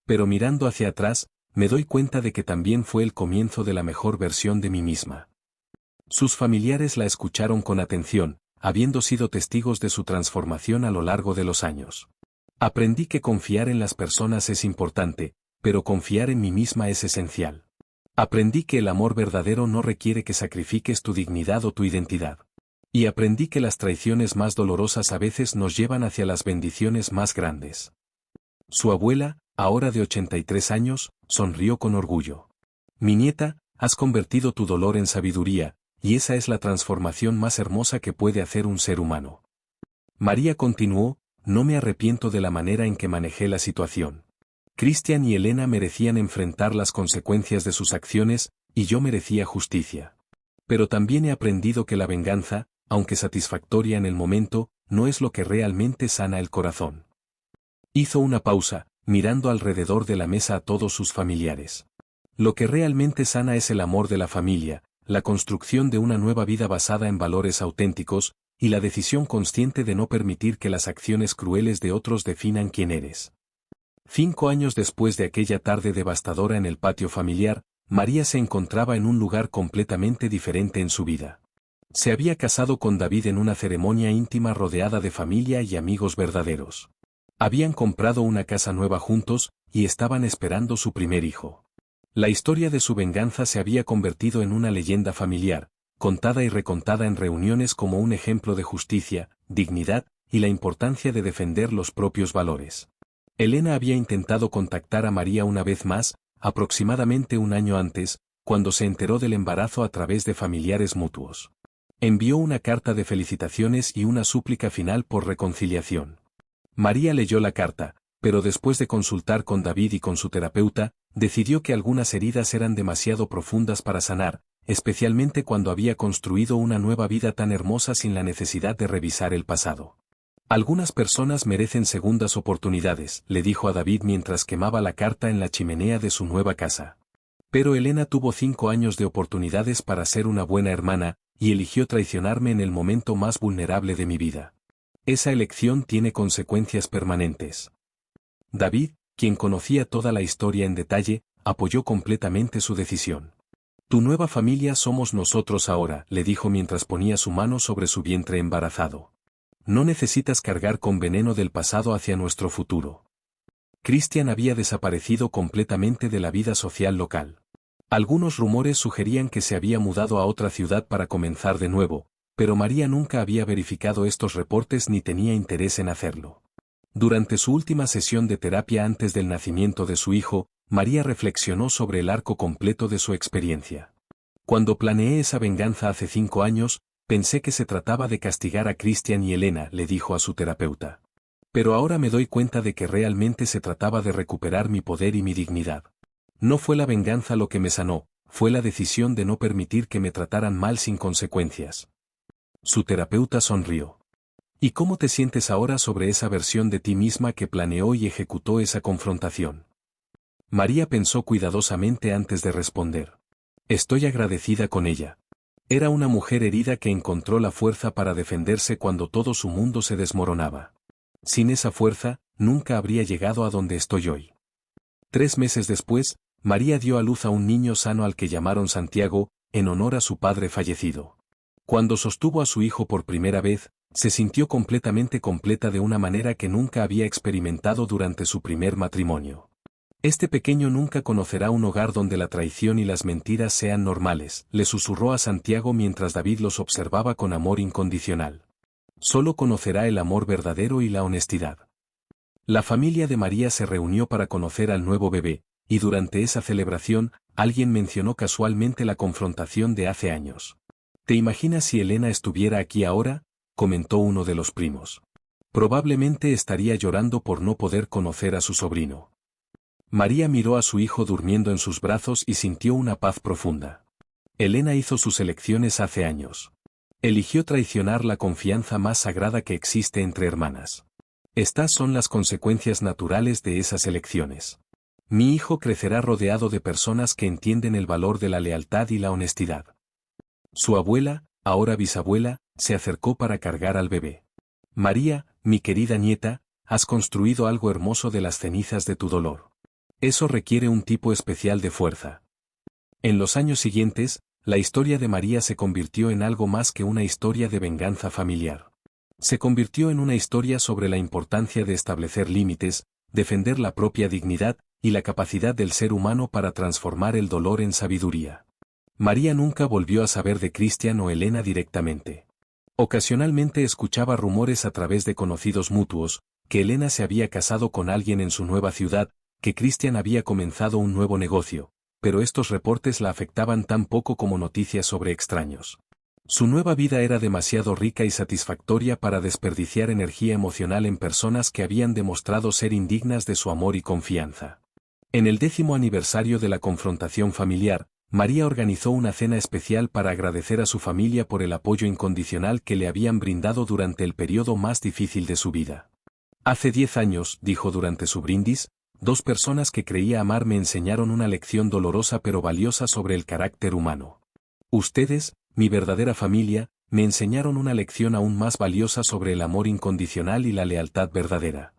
Pero mirando hacia atrás, me doy cuenta de que también fue el comienzo de la mejor versión de mí misma. Sus familiares la escucharon con atención, habiendo sido testigos de su transformación a lo largo de los años. Aprendí que confiar en las personas es importante, pero confiar en mí misma es esencial. Aprendí que el amor verdadero no requiere que sacrifiques tu dignidad o tu identidad. Y aprendí que las traiciones más dolorosas a veces nos llevan hacia las bendiciones más grandes. Su abuela, ahora de 83 años, sonrió con orgullo. Mi nieta, has convertido tu dolor en sabiduría, y esa es la transformación más hermosa que puede hacer un ser humano. María continuó, no me arrepiento de la manera en que manejé la situación. Christian y Elena merecían enfrentar las consecuencias de sus acciones, y yo merecía justicia. Pero también he aprendido que la venganza, aunque satisfactoria en el momento, no es lo que realmente sana el corazón. Hizo una pausa, mirando alrededor de la mesa a todos sus familiares. Lo que realmente sana es el amor de la familia, la construcción de una nueva vida basada en valores auténticos, y la decisión consciente de no permitir que las acciones crueles de otros definan quién eres. 5 años después de aquella tarde devastadora en el patio familiar, María se encontraba en un lugar completamente diferente en su vida. Se había casado con David en una ceremonia íntima rodeada de familia y amigos verdaderos. Habían comprado una casa nueva juntos, y estaban esperando su primer hijo. La historia de su venganza se había convertido en una leyenda familiar, contada y recontada en reuniones como un ejemplo de justicia, dignidad, y la importancia de defender los propios valores. Elena había intentado contactar a María una vez más, aproximadamente 1 año antes, cuando se enteró del embarazo a través de familiares mutuos. Envió una carta de felicitaciones y una súplica final por reconciliación. María leyó la carta, pero después de consultar con David y con su terapeuta, decidió que algunas heridas eran demasiado profundas para sanar, especialmente cuando había construido una nueva vida tan hermosa sin la necesidad de revisar el pasado. Algunas personas merecen segundas oportunidades, le dijo a David mientras quemaba la carta en la chimenea de su nueva casa. Pero Elena tuvo 5 años de oportunidades para ser una buena hermana, y eligió traicionarme en el momento más vulnerable de mi vida. Esa elección tiene consecuencias permanentes. David, quien conocía toda la historia en detalle, apoyó completamente su decisión. Tu nueva familia somos nosotros ahora, le dijo mientras ponía su mano sobre su vientre embarazado. No necesitas cargar con veneno del pasado hacia nuestro futuro. Christian había desaparecido completamente de la vida social local. Algunos rumores sugerían que se había mudado a otra ciudad para comenzar de nuevo, pero María nunca había verificado estos reportes ni tenía interés en hacerlo. Durante su última sesión de terapia antes del nacimiento de su hijo, María reflexionó sobre el arco completo de su experiencia. Cuando planeé esa venganza hace 5 años, pensé que se trataba de castigar a Christian y Elena, le dijo a su terapeuta. Pero ahora me doy cuenta de que realmente se trataba de recuperar mi poder y mi dignidad. No fue la venganza lo que me sanó, fue la decisión de no permitir que me trataran mal sin consecuencias. Su terapeuta sonrió. ¿Y cómo te sientes ahora sobre esa versión de ti misma que planeó y ejecutó esa confrontación? María pensó cuidadosamente antes de responder. Estoy agradecida con ella. Era una mujer herida que encontró la fuerza para defenderse cuando todo su mundo se desmoronaba. Sin esa fuerza, nunca habría llegado a donde estoy hoy. 3 meses después, María dio a luz a un niño sano al que llamaron Santiago, en honor a su padre fallecido. Cuando sostuvo a su hijo por primera vez, se sintió completamente completa de una manera que nunca había experimentado durante su primer matrimonio. Este pequeño nunca conocerá un hogar donde la traición y las mentiras sean normales, le susurró a Santiago mientras David los observaba con amor incondicional. Solo conocerá el amor verdadero y la honestidad. La familia de María se reunió para conocer al nuevo bebé, y durante esa celebración, alguien mencionó casualmente la confrontación de hace años. ¿Te imaginas si Elena estuviera aquí ahora?, comentó uno de los primos. Probablemente estaría llorando por no poder conocer a su sobrino. María miró a su hijo durmiendo en sus brazos y sintió una paz profunda. Elena hizo sus elecciones hace años. Eligió traicionar la confianza más sagrada que existe entre hermanas. Estas son las consecuencias naturales de esas elecciones. Mi hijo crecerá rodeado de personas que entienden el valor de la lealtad y la honestidad. Su abuela, ahora bisabuela, se acercó para cargar al bebé. María, mi querida nieta, has construido algo hermoso de las cenizas de tu dolor. Eso requiere un tipo especial de fuerza. En los años siguientes, la historia de María se convirtió en algo más que una historia de venganza familiar. Se convirtió en una historia sobre la importancia de establecer límites, defender la propia dignidad, y la capacidad del ser humano para transformar el dolor en sabiduría. María nunca volvió a saber de Christian o Elena directamente. Ocasionalmente escuchaba rumores a través de conocidos mutuos, que Elena se había casado con alguien en su nueva ciudad, que Christian había comenzado un nuevo negocio, pero estos reportes la afectaban tan poco como noticias sobre extraños. Su nueva vida era demasiado rica y satisfactoria para desperdiciar energía emocional en personas que habían demostrado ser indignas de su amor y confianza. En el 10º aniversario de la confrontación familiar, María organizó una cena especial para agradecer a su familia por el apoyo incondicional que le habían brindado durante el periodo más difícil de su vida. Hace 10 años, dijo durante su brindis, 2 personas que creía amar me enseñaron una lección dolorosa pero valiosa sobre el carácter humano. Ustedes, mi verdadera familia, me enseñaron una lección aún más valiosa sobre el amor incondicional y la lealtad verdadera.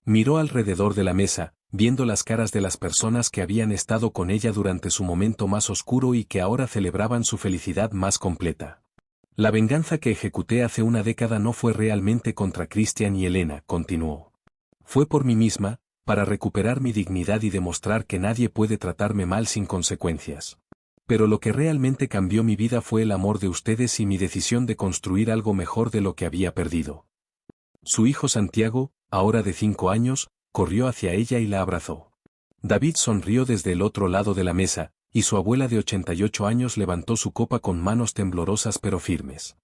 Miró alrededor de la mesa, viendo las caras de las personas que habían estado con ella durante su momento más oscuro y que ahora celebraban su felicidad más completa. La venganza que ejecuté hace una década no fue realmente contra Christian y Elena, continuó. Fue por mí misma, para recuperar mi dignidad y demostrar que nadie puede tratarme mal sin consecuencias. Pero lo que realmente cambió mi vida fue el amor de ustedes y mi decisión de construir algo mejor de lo que había perdido. Su hijo Santiago, ahora de 5 años, corrió hacia ella y la abrazó. David sonrió desde el otro lado de la mesa, y su abuela de 88 años levantó su copa con manos temblorosas pero firmes.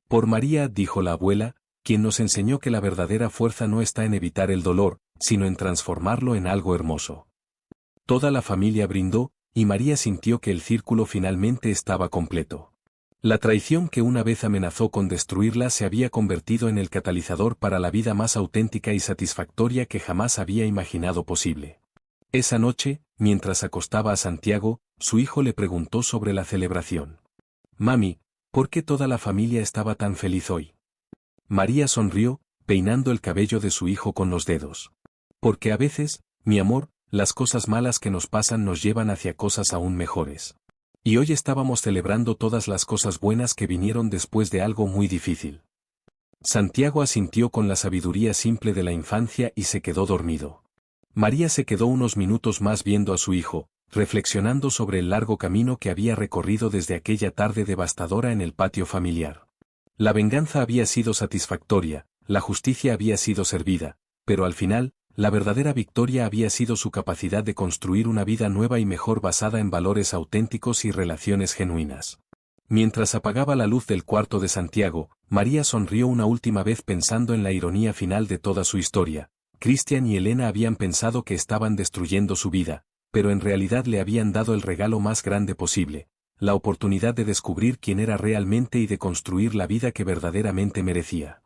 Por María, dijo la abuela, quien nos enseñó que la verdadera fuerza no está en evitar el dolor, sino en transformarlo en algo hermoso. Toda la familia brindó, y María sintió que el círculo finalmente estaba completo. La traición que una vez amenazó con destruirla se había convertido en el catalizador para la vida más auténtica y satisfactoria que jamás había imaginado posible. Esa noche, mientras acostaba a Santiago, su hijo le preguntó sobre la celebración. «Mami, ¿por qué toda la familia estaba tan feliz hoy?» María sonrió, peinando el cabello de su hijo con los dedos. «Porque a veces, mi amor, las cosas malas que nos pasan nos llevan hacia cosas aún mejores. Y hoy estábamos celebrando todas las cosas buenas que vinieron después de algo muy difícil». Santiago asintió con la sabiduría simple de la infancia y se quedó dormido. María se quedó unos minutos más viendo a su hijo, reflexionando sobre el largo camino que había recorrido desde aquella tarde devastadora en el patio familiar. La venganza había sido satisfactoria, la justicia había sido servida, pero al final, la verdadera victoria había sido su capacidad de construir una vida nueva y mejor basada en valores auténticos y relaciones genuinas. Mientras apagaba la luz del cuarto de Santiago, María sonrió una última vez pensando en la ironía final de toda su historia. Cristian y Elena habían pensado que estaban destruyendo su vida, pero en realidad le habían dado el regalo más grande posible, la oportunidad de descubrir quién era realmente y de construir la vida que verdaderamente merecía.